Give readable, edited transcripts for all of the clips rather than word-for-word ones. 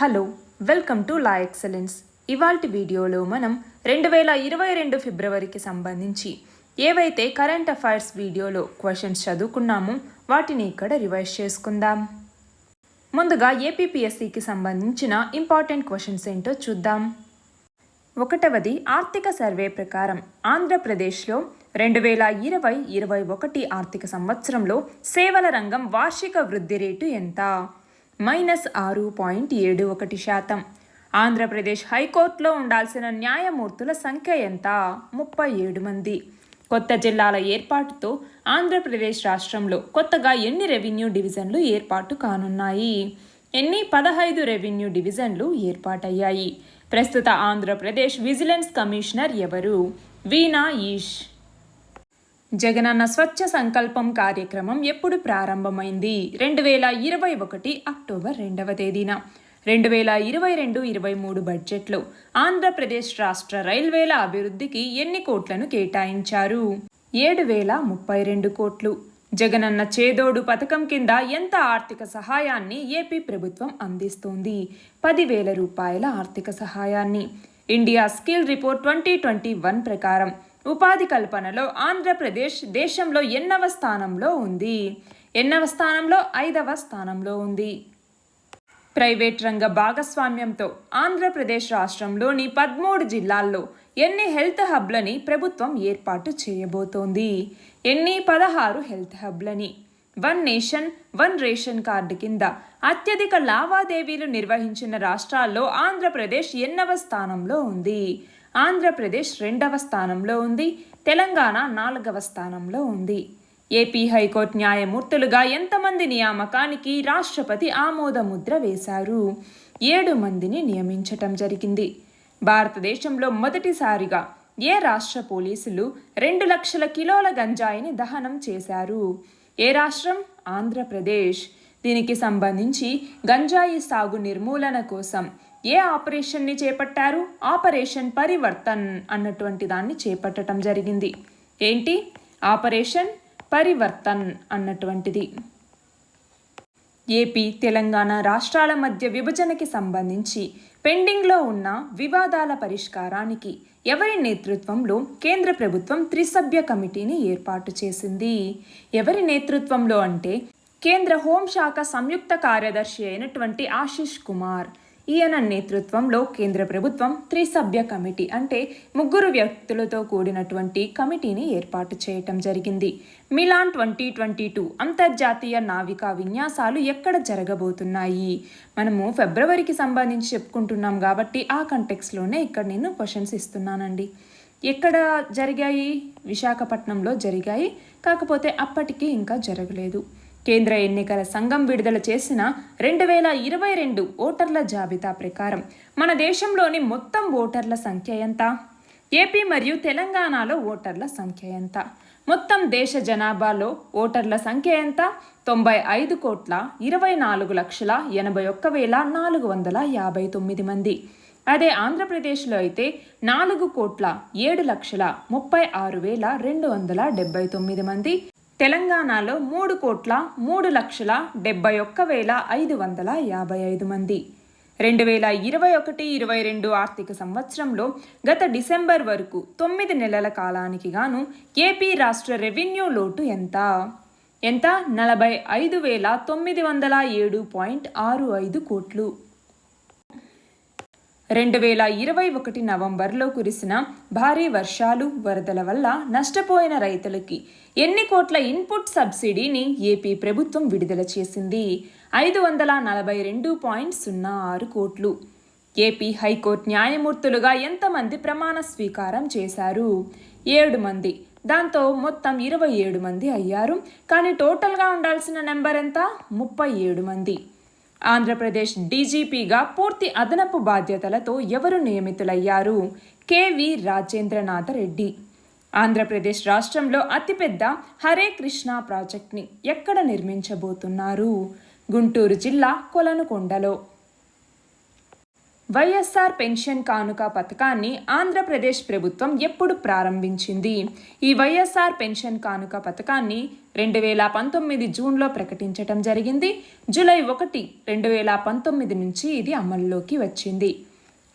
Hello, welcome to law excellence. ఇవాల్టి వీడియోలో మనం 2022 ఫిబ్రవరికి సంబంధించి ఏవైతే కరెంట్ అఫైర్స్ వీడియోలో క్వశ్చన్స్ చదువుకున్నామో వాటిని ఇక్కడ రివైజ్ చేసుకుందాం. ముందుగా ఏపీపీఎస్సీకి సంబంధించిన ఇంపార్టెంట్ క్వశ్చన్స్ ఏంటో చూద్దాం. ఒకటవది, ఆర్థిక సర్వే ప్రకారం ఆంధ్రప్రదేశ్లో 2020-21 ఆర్థిక సంవత్సరంలో సేవల రంగం వార్షిక వృద్ధి రేటు ఎంత? -6.71%. ఆంధ్రప్రదేశ్ హైకోర్టులో ఉండాల్సిన న్యాయమూర్తుల సంఖ్య ఎంత? 37 మంది. కొత్త జిల్లాల ఏర్పాటుతో ఆంధ్రప్రదేశ్ రాష్ట్రంలో కొత్తగా ఎన్ని రెవెన్యూ డివిజన్లు ఏర్పాటు కానున్నాయి? 15 రెవెన్యూ డివిజన్లు ఏర్పాటయ్యాయి. ప్రస్తుత ఆంధ్రప్రదేశ్ విజిలెన్స్ కమిషనర్ ఎవరు? వీణా ఈష్. జగనన్న స్వచ్ఛ సంకల్పం కార్యక్రమం ఎప్పుడు ప్రారంభమైంది? 2021 అక్టోబర్ 2వ తేదీన. 2022-23 బడ్జెట్లో ఆంధ్రప్రదేశ్ రాష్ట్ర రైల్వేల అభివృద్ధికి ఎన్ని కోట్లను కేటాయించారు? 7,032 కోట్లు. జగనన్న చేదోడు పథకం కింద ఎంత ఆర్థిక సహాయాన్ని ఏపీ ప్రభుత్వం అందిస్తోంది? 10,000 రూపాయల ఆర్థిక సహాయాన్ని. ఇండియా స్కిల్ రిపోర్ట్ 2021 ప్రకారం ఉపాధి కల్పనలో ఆంధ్రప్రదేశ్ దేశంలో ఎన్నవ స్థానంలో ఉంది? 5వ స్థానంలో ఉంది. ప్రైవేట్ రంగ భాగస్వామ్యంతో ఆంధ్రప్రదేశ్ రాష్ట్రంలోని 13 జిల్లాల్లో ఎన్ని హెల్త్ హబ్లని ప్రభుత్వం ఏర్పాటు చేయబోతోంది? 16 హెల్త్ హబ్లని. One nation one ration card కింద అత్యధిక లావాదేవీలు నిర్వహించిన రాష్ట్రాల్లో ఆంధ్రప్రదేశ్ ఎన్నవ స్థానంలో ఉంది? ఆంధ్రప్రదేశ్ 2వ స్థానంలో ఉంది. తెలంగాణ 4వ స్థానంలో ఉంది. ఏపీ హైకోర్టు న్యాయమూర్తులుగా ఎంతమంది నియామకానికి రాష్ట్రపతి ఆమోద ముద్ర వేశారు? 7 మందిని నియమించటం జరిగింది. భారతదేశంలో మొదటిసారిగా ఏ రాష్ట్ర పోలీసులు 2 లక్షల కిలోల గంజాయిని దహనం చేశారు? ఏ రాష్ట్రం? ఆంధ్రప్రదేశ్. దీనికి సంబంధించి గంజాయి సాగు నిర్మూలన కోసం ఏ ఆపరేషన్ని చేపట్టారు? ఆపరేషన్ పరివర్తన్ అన్నటువంటి దాన్ని చేపట్టడం జరిగింది. ఏంటి? ఆపరేషన్ పరివర్తన్ అన్నటువంటిది. ఏపీ, తెలంగాణ రాష్ట్రాల మధ్య విభజనకి సంబంధించి పెండింగ్లో ఉన్న వివాదాల పరిష్కారానికి ఎవరి నేతృత్వంలో కేంద్ర ప్రభుత్వం త్రిసభ్య కమిటీని ఏర్పాటు చేసింది? ఎవరి నేతృత్వంలో అంటే కేంద్ర హోంశాఖ సంయుక్త కార్యదర్శి అయినటువంటి ఆశిష్ కుమార్. ఈయన నేతృత్వంలో కేంద్ర ప్రభుత్వం త్రిసభ్య కమిటీ అంటే 3 వ్యక్తులతో కూడినటువంటి కమిటీని ఏర్పాటు చేయటం జరిగింది. మిలాన్ 2022 అంతర్జాతీయ నావికా విన్యాసాలు ఎక్కడ జరగబోతున్నాయి? మనము ఫిబ్రవరికి సంబంధించి చెప్పుకుంటున్నాం కాబట్టి ఆ కంటెక్స్లోనే ఇక్కడ నేను క్వశ్చన్స్ ఇస్తున్నానండి. ఎక్కడ జరిగాయి? విశాఖపట్నంలో జరిగాయి. కాకపోతే అప్పటికి ఇంకా జరగలేదు. కేంద్ర ఎన్నికల సంఘం విడుదల చేసిన 2022 ఓటర్ల జాబితా ప్రకారం మన దేశంలోని మొత్తం ఓటర్ల సంఖ్య ఎంత? ఏపీ మరియు తెలంగాణలో ఓటర్ల సంఖ్య ఎంత? మొత్తం దేశ జనాభాలో ఓటర్ల సంఖ్య ఎంత? 95,24,81,459 మంది. అదే ఆంధ్రప్రదేశ్లో అయితే 4,07,36,279 మంది. తెలంగాణలో 3,03,71,555 మంది. 2021-22 ఆర్థిక సంవత్సరంలో గత డిసెంబర్ వరకు 9 నెలల కాలానికి గాను ఏపీ రాష్ట్ర రెవెన్యూ లోటు ఎంత? 45,907.65 కోట్లు. 2021 నవంబర్లో కురిసిన భారీ వర్షాలు, వరదల వల్ల నష్టపోయిన రైతులకి ఎన్ని కోట్ల ఇన్పుట్ సబ్సిడీని ఏపీ ప్రభుత్వం విడుదల చేసింది? 542.06 కోట్లు. ఏపీ హైకోర్టు న్యాయమూర్తులుగా ఎంతమంది ప్రమాణ స్వీకారం చేశారు? 7 మంది. దాంతో మొత్తం 27 మంది అయ్యారు. కానీ టోటల్గా ఉండాల్సిన నెంబర్ ఎంత? 37 మంది. ఆంధ్రప్రదేశ్ డీజీపీగా పూర్తి అదనపు బాధ్యతలతో ఎవరు నియమితులయ్యారు? కెవి రాజేంద్రనాథ రెడ్డి. ఆంధ్రప్రదేశ్ రాష్ట్రంలో అతిపెద్ద హరే కృష్ణ ప్రాజెక్ట్ని ఎక్కడ నిర్మించబోతున్నారు? గుంటూరు జిల్లా కొలనుకొండలో. వైఎస్ఆర్ పెన్షన్ కానుక పథకాన్ని ఆంధ్రప్రదేశ్ ప్రభుత్వం ఎప్పుడు ప్రారంభించింది? ఈ వైఎస్ఆర్ పెన్షన్ కానుక పథకాన్ని 2019 జూన్లో ప్రకటించటం జరిగింది. జూలై 1, 2019 నుంచి ఇది అమల్లోకి వచ్చింది.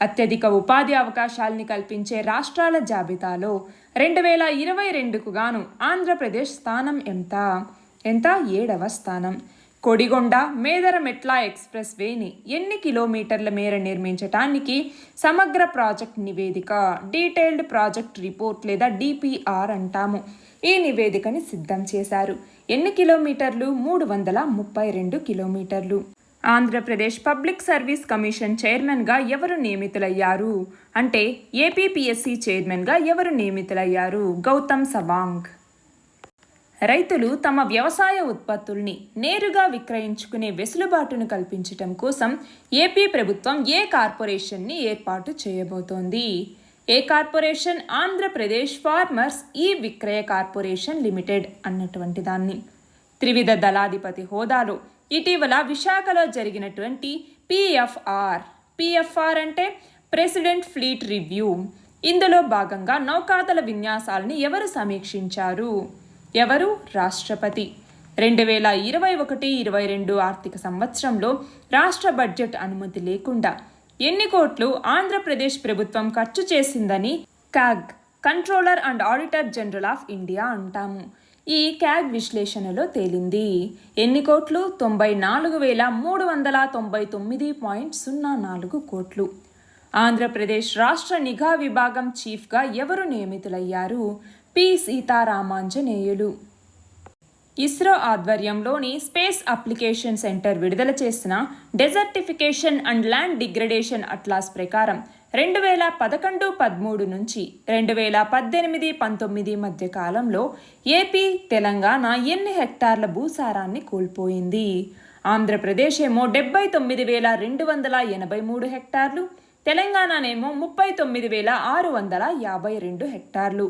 అత్యధిక ఉపాధి అవకాశాలని కల్పించే రాష్ట్రాల జాబితాలో 2022కు గాను ఆంధ్రప్రదేశ్ స్థానం ఎంత? 7వ స్థానం. కొడిగొండ మేదరమెట్ల ఎక్స్ప్రెస్ వేని ఎన్ని కిలోమీటర్ల మేర నిర్మించటానికి సమగ్ర ప్రాజెక్ట్ నివేదిక, డీటెయిల్డ్ ప్రాజెక్ట్ రిపోర్ట్ లేదా డిపిఆర్ అంటాము, ఈ నివేదికని సిద్ధం చేశారు. ఎన్ని కిలోమీటర్లు? 332 కిలోమీటర్లు. ఆంధ్రప్రదేశ్ పబ్లిక్ సర్వీస్ కమిషన్ చైర్మన్గా ఎవరు నియమితులయ్యారు అంటే ఏపీపీఎస్సీ చైర్మన్గా ఎవరు నియమితులయ్యారు? గౌతమ్ సవాంగ్. రైతులు తమ వ్యవసాయ ఉత్పత్తుల్ని నేరుగా విక్రయించుకునే వెసులుబాటును కల్పించటం కోసం ఏపీ ప్రభుత్వం ఏ కార్పొరేషన్ని ఏర్పాటు చేయబోతోంది? ఏ కార్పొరేషన్? ఆంధ్రప్రదేశ్ ఫార్మర్స్ ఈ విక్రయ కార్పొరేషన్ లిమిటెడ్ అన్నటువంటి దాన్ని. త్రివిధ దళాధిపతి హోదాలో ఇటీవల విశాఖలో జరిగినటువంటి పిఎఫ్ఆర్ అంటే ప్రెసిడెంట్ ఫ్లీట్ రివ్యూ, ఇందులో భాగంగా నౌకాదళ విన్యాసాలని ఎవరు సమీక్షించారు? ఎవరు? రాష్ట్రపతి. 2021-22 ఆర్థిక సంవత్సరంలో రాష్ట్ర బడ్జెట్ అనుమతి లేకుండా ఎన్ని కోట్లు ఆంధ్రప్రదేశ్ ప్రభుత్వం ఖర్చు చేసిందని CAG, controller and auditor general of India అంటాము, ఈ క్యాగ్ విశ్లేషణలో తేలింది. ఎన్ని కోట్లు? 94,399.04 కోట్లు. ఆంధ్రప్రదేశ్ రాష్ట్ర నిఘా విభాగం చీఫ్గా ఎవరు నియమితులయ్యారు? పి సీతారామాంజనేయులు. ఇస్రో ఆధ్వర్యంలోని స్పేస్ అప్లికేషన్ సెంటర్ విడుదల చేసిన desertification and land degradation atlas ప్రకారం 2011-13 నుంచి 2018-19 మధ్య కాలంలో ఏపీ, తెలంగాణ ఎన్ని హెక్టార్ల భూసారాన్ని కోల్పోయింది? ఆంధ్రప్రదేశ్ ఏమో 79,283 హెక్టార్లు, తెలంగాణనేమో 39,652 హెక్టార్లు.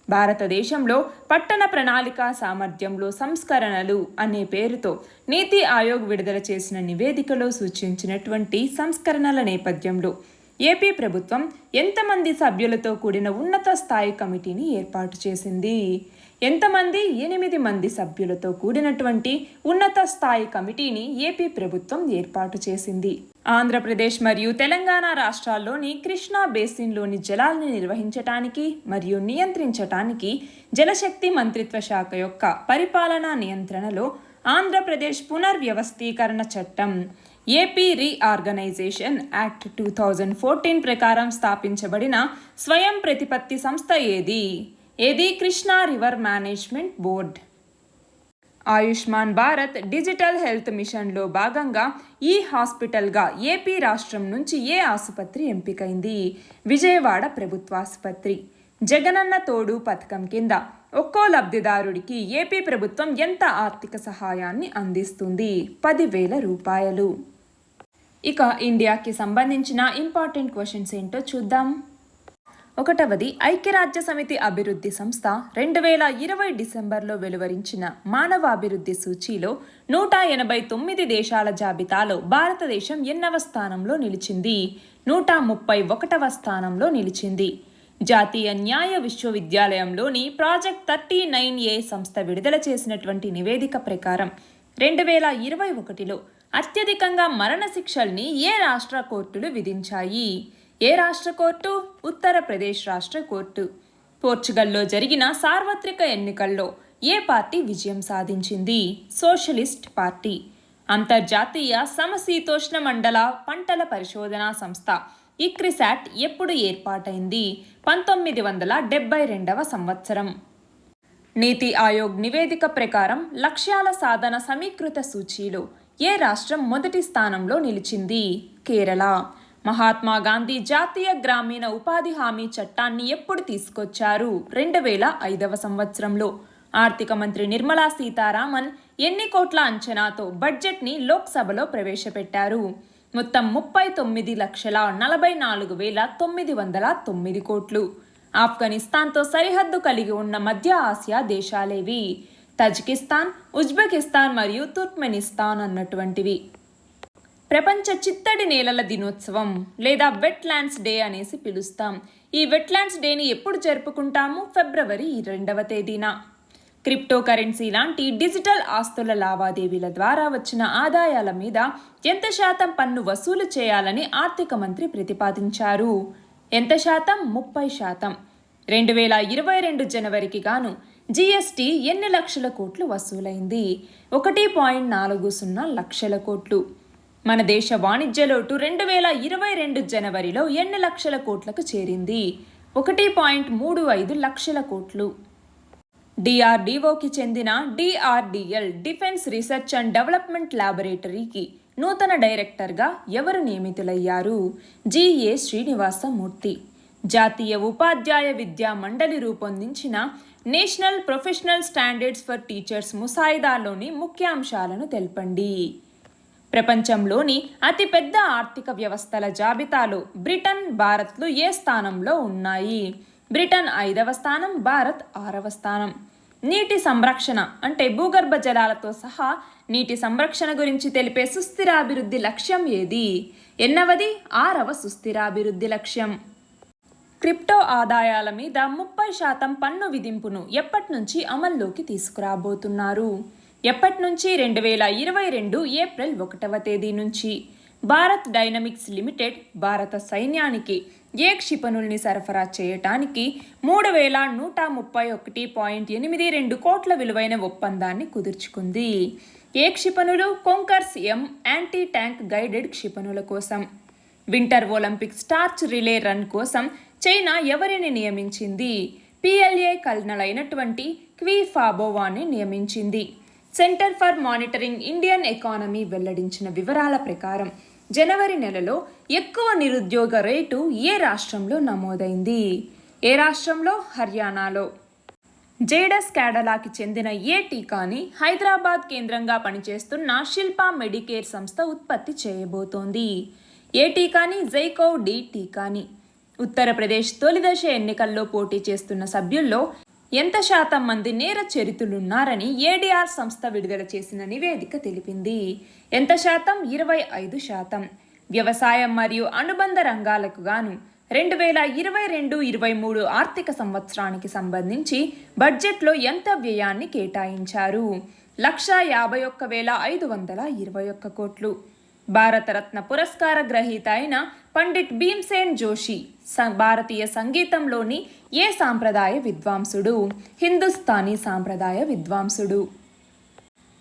భారతదేశంలో పట్టణ ప్రణాళిక సామర్థ్యంలో సంస్కరణలు అనే పేరుతో నీతి ఆయోగ్ విడుదల చేసిన నివేదికలో సూచించినటువంటి సంస్కరణల నేపథ్యంలో ఏపీ ప్రభుత్వం ఎంతమంది సభ్యులతో కూడిన ఉన్నత స్థాయి కమిటీని ఏర్పాటు చేసింది? ఎంతమంది? 8 మంది సభ్యులతో కూడినటువంటి ఉన్నత స్థాయి కమిటీని ఏపీ ప్రభుత్వం ఏర్పాటు చేసింది. ఆంధ్రప్రదేశ్ మరియు తెలంగాణ రాష్ట్రాల్లోని కృష్ణా బేసిన్లోని జలాలను నిర్వహించటానికి మరియు నియంత్రించటానికి జలశక్తి మంత్రిత్వ శాఖ యొక్క పరిపాలనా నియంత్రణలో ఆంధ్రప్రదేశ్ పునర్వ్యవస్థీకరణ చట్టం ఏపీ రీఆర్గనైజేషన్ యాక్ట్ 2014 ప్రకారం స్థాపించబడిన స్వయం ప్రతిపత్తి సంస్థ ఏది? Krishna river management board. Ayushman Bharat digital health మిషన్లో భాగంగా ఈ హాస్పిటల్గా ఏపీ రాష్ట్రం నుంచి ఏ ఆసుపత్రి ఎంపికైంది? విజయవాడ ప్రభుత్వాసుపత్రి. జగనన్న తోడు పథకం కింద ఒక్కో లబ్ధిదారుడికి ఏపీ ప్రభుత్వం ఎంత ఆర్థిక సహాయాన్ని అందిస్తుంది? 10,000 రూపాయలు. ఇక ఇండియాకి సంబంధించిన ఇంపార్టెంట్ క్వశ్చన్స్ ఏంటో చూద్దాం. 1వది, ఐక్యరాజ్య సమితి అభివృద్ధి సంస్థ 2020 డిసెంబర్లో వెలువరించిన మానవాభివృద్ధి సూచీలో 189 దేశాల జాబితాలో భారతదేశం ఎన్నవ స్థానంలో నిలిచింది? 131వ స్థానంలో నిలిచింది. జాతీయ న్యాయ విశ్వవిద్యాలయంలోని ప్రాజెక్ట్ 39A సంస్థ విడుదల చేసినటువంటి నివేదిక ప్రకారం 2021లో అత్యధికంగా మరణశిక్షల్ని ఏ రాష్ట్ర కోర్టులు విధించాయి? ఏ రాష్ట్ర కోర్టు? ఉత్తరప్రదేశ్ రాష్ట్ర కోర్టు. పోర్చుగల్లో జరిగిన సార్వత్రిక ఎన్నికల్లో ఏ పార్టీ విజయం సాధించింది? Socialist party. అంతర్జాతీయ సమశీతోష్ణ మండల పంటల పరిశోధనా సంస్థ ఇక్రిసాట్ ఎప్పుడు ఏర్పాటైంది? 1972వ సంవత్సరం. నీతి ఆయోగ్ నివేదిక ప్రకారం లక్ష్యాల సాధన సమీకృత సూచీలో ఏ రాష్ట్రం మొదటి స్థానంలో నిలిచింది? కేరళ. మహాత్మా గాంధీ జాతీయ గ్రామీణ ఉపాధి హామీ చట్టాన్ని ఎప్పుడు తీసుకొచ్చారు? 2005వ సంవత్సరంలో. ఆర్థిక మంత్రి నిర్మలా సీతారామన్ ఎన్ని కోట్ల అంచనాతో బడ్జెట్ని లోక్సభలో ప్రవేశపెట్టారు? మొత్తం 39,44,909 కోట్లు. ఆఫ్ఘనిస్తాన్తో సరిహద్దు కలిగి ఉన్న మధ్య ఆసియా దేశాలేవి? తజికిస్తాన్, ఉజ్బెకిస్తాన్ మరియు తుర్క్మెనిస్తాన్ అన్నటువంటివి. ప్రపంచ చిత్తడి నేలల దినోత్సవం లేదా వెట్లాండ్స్ డే అనేసి పిలుస్తాం. ఈ వెట్లాండ్స్ డేని ఎప్పుడు జరుపుకుంటాము? ఫిబ్రవరి 2వ తేదీన. క్రిప్టో కరెన్సీ లాంటి డిజిటల్ ఆస్తుల లావాదేవీల ద్వారా వచ్చిన ఆదాయాల మీద ఎంత శాతం పన్ను వసూలు చేయాలని ఆర్థిక మంత్రి ప్రతిపాదించారు. ఎంత శాతం? 30%. 2022 జనవరికి గాను జీఎస్టీ ఎన్ని లక్షల కోట్లు వసూలైంది? 1.40 లక్షల కోట్లు. మన దేశ వాణిజ్య లోటు 2022 జనవరిలో ఎన్ని లక్షల కోట్లకు చేరింది? 1.35 లక్షల కోట్లు. డిఆర్డీఓకి చెందిన DRDL defence research and development ల్యాబొరేటరీకి నూతన డైరెక్టర్గా ఎవరు నియమితులయ్యారు? జిఏ శ్రీనివాసమూర్తి. జాతీయ ఉపాధ్యాయ విద్యా మండలి రూపొందించిన national professional standards for teachers ముసాయిదాలోని ముఖ్యాంశాలను తెలపండి. ప్రపంచంలోని అతిపెద్ద ఆర్థిక వ్యవస్థల జాబితాలో బ్రిటన్, భారత్లు ఏ స్థానంలో ఉన్నాయి? బ్రిటన్ 5వ స్థానం, భారత్ 6వ స్థానం. నీటి సంరక్షణ అంటే భూగర్భ జలాలతో సహా నీటి సంరక్షణ గురించి తెలిపే సుస్థిరాభివృద్ధి లక్ష్యం ఏది? ఎన్నవది? 6వ సుస్థిరాభివృద్ధి లక్ష్యం. క్రిప్టో ఆదాయాల మీద 30% పన్ను విధింపును ఎప్పటి నుంచి అమల్లోకి తీసుకురాబోతున్నారు? ఎప్పటి నుంచి? 2022 ఏప్రిల్ 1వ తేదీ నుంచి. భారత్ డైనమిక్స్ లిమిటెడ్ భారత సైన్యానికి ఏ క్షిపణుల్ని సరఫరా చేయటానికి 3131.82 కోట్ల విలువైన ఒప్పందాన్ని కుదుర్చుకుంది. ఏ క్షిపణులు? కొంకర్స్ M యాంటీ ట్యాంక్ గైడెడ్ క్షిపణుల కోసం. Winter Olympics torch relay run కోసం చైనా ఎవరిని నియమించింది? PLA కల్నల్ అయినటువంటి క్వి ఫాబోవాని నియమించింది. Centre for monitoring Indian economy వెల్లడించిన వివరాల ప్రకారం జనవరి నెలలో ఎక్కువ నిరుద్యోగ రేటు ఏ రాష్ట్రంలో నమోదైంది? ఏ రాష్ట్రంలో? హర్యానాలో. జేడస్ క్యాడలాకి చెందిన ఏ టీకాని హైదరాబాద్ కేంద్రంగా పనిచేస్తున్న శిల్పా మెడికేర్ సంస్థ ఉత్పత్తి చేయబోతోంది. ఏ టీకాని? జైకోవ్ డి టీకాని. ఉత్తరప్రదేశ్ తొలిదశ ఎన్నికల్లో పోటీ చేస్తున్న సభ్యుల్లో ఎంత శాతం మంది నేర చరితులున్నారని ఏడీఆర్ సంస్థ విడుదల చేసిన నివేదిక తెలిపింది. ఎంత శాతం? 25%. వ్యవసాయం మరియు అనుబంధ రంగాలకు గాను 2022-23 ఆర్థిక సంవత్సరానికి సంబంధించి బడ్జెట్లో ఎంత వ్యయాన్ని కేటాయించారు? 151,521 కోట్లు. భారతరత్న పురస్కార గ్రహీత అయిన పండిట్ భీమ్సేన్ జోషి భారతీయ సంగీతంలోని ఏ సాంప్రదాయ విద్వాంసుడు? హిందుస్థానీ సాంప్రదాయ విద్వాంసుడు.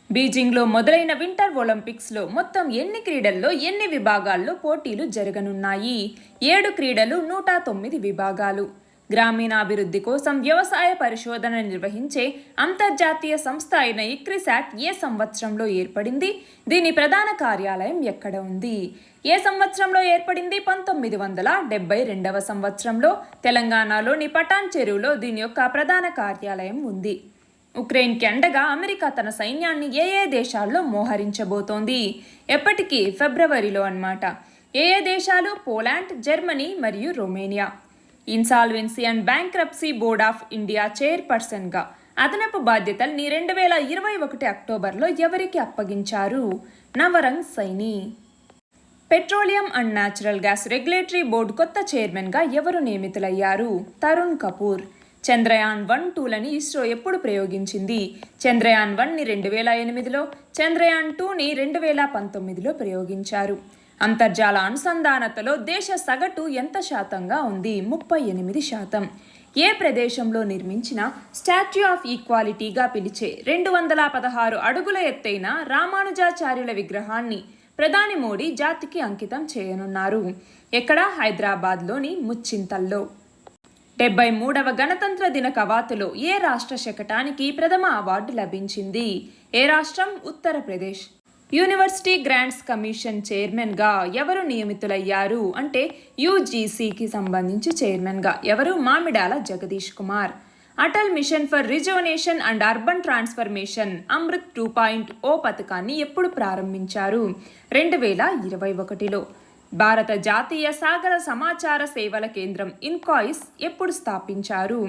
బీజింగ్లో మొదలైన వింటర్ ఒలింపిక్స్లో మొత్తం ఎన్ని క్రీడల్లో ఎన్ని విభాగాల్లో పోటీలు జరగనున్నాయి? 7 క్రీడలు, 109 విభాగాలు. గ్రామీణాభివృద్ధి కోసం వ్యవసాయ పరిశోధన నిర్వహించే అంతర్జాతీయ సంస్థ అయిన ఇక్రిసాట్ ఏ సంవత్సరంలో ఏర్పడింది? దీని ప్రధాన కార్యాలయం ఎక్కడ ఉంది? ఏ సంవత్సరంలో ఏర్పడింది? 1972వ సంవత్సరంలో తెలంగాణలోని పటాన్ చెరువులో దీని యొక్క ప్రధాన కార్యాలయం ఉంది. ఉక్రెయిన్కి అండగా అమెరికా తన సైన్యాన్ని ఏ దేశాల్లో మోహరించబోతోంది? ఎప్పటికీ? ఫిబ్రవరిలో అన్నమాట. ఏ దేశాలు? పోలాండ్, జర్మనీ మరియు Romania. Insolvency and bankruptcy board of India చైర్పర్సన్గా అదనపు బాధ్యతల్ని 2021 అక్టోబర్లో ఎవరికి అప్పగించారు? Navrang Saini. Petroleum and natural gas regulatory board కొత్త చైర్మన్గా ఎవరు నియమితులయ్యారు? తరుణ్ కపూర్. చంద్రయాన్ 1-2లని ఇస్రో ఎప్పుడు ప్రయోగించింది? చంద్రయాన్ 1ని 2008లో, చంద్రయాన్ 2ని 2019లో ప్రయోగించారు. అంతర్జాల అనుసంధానతలో దేశ సగటు ఎంత శాతంగా ఉంది? 38%. ఏ ప్రదేశంలో నిర్మించిన స్టాచ్యూ ఆఫ్ ఈక్వాలిటీగా పిలిచే 216 అడుగుల ఎత్తైన రామానుజాచార్యుల విగ్రహాన్ని ప్రధాని మోడీ జాతికి అంకితం చేయనున్నారు? ఎక్కడ? హైదరాబాద్లోని ముచ్చింతల్లో. 73వ గణతంత్ర దిన కవాతులో ఏ రాష్ట్ర శకటానికి ప్రథమ అవార్డు లభించింది? ఏ రాష్ట్రం? ఉత్తరప్రదేశ్. యూనివర్సిటీ గ్రాంట్స్ కమిషన్ చైర్మన్గా ఎవరు నియమితులయ్యారు? అంటే యూజీసీకి సంబంధించి చైర్మన్గా ఎవరు? Mamidala Jagadish Kumar. Atal Mission for Rejuvenation and Urban Transformation AMRUT 2.0 పథకాన్ని ఎప్పుడు ప్రారంభించారు? 2021లో. భారత జాతీయ సాగర సమాచార సేవల కేంద్రం ఇన్కాయిస్ ఎప్పుడు స్థాపించారు?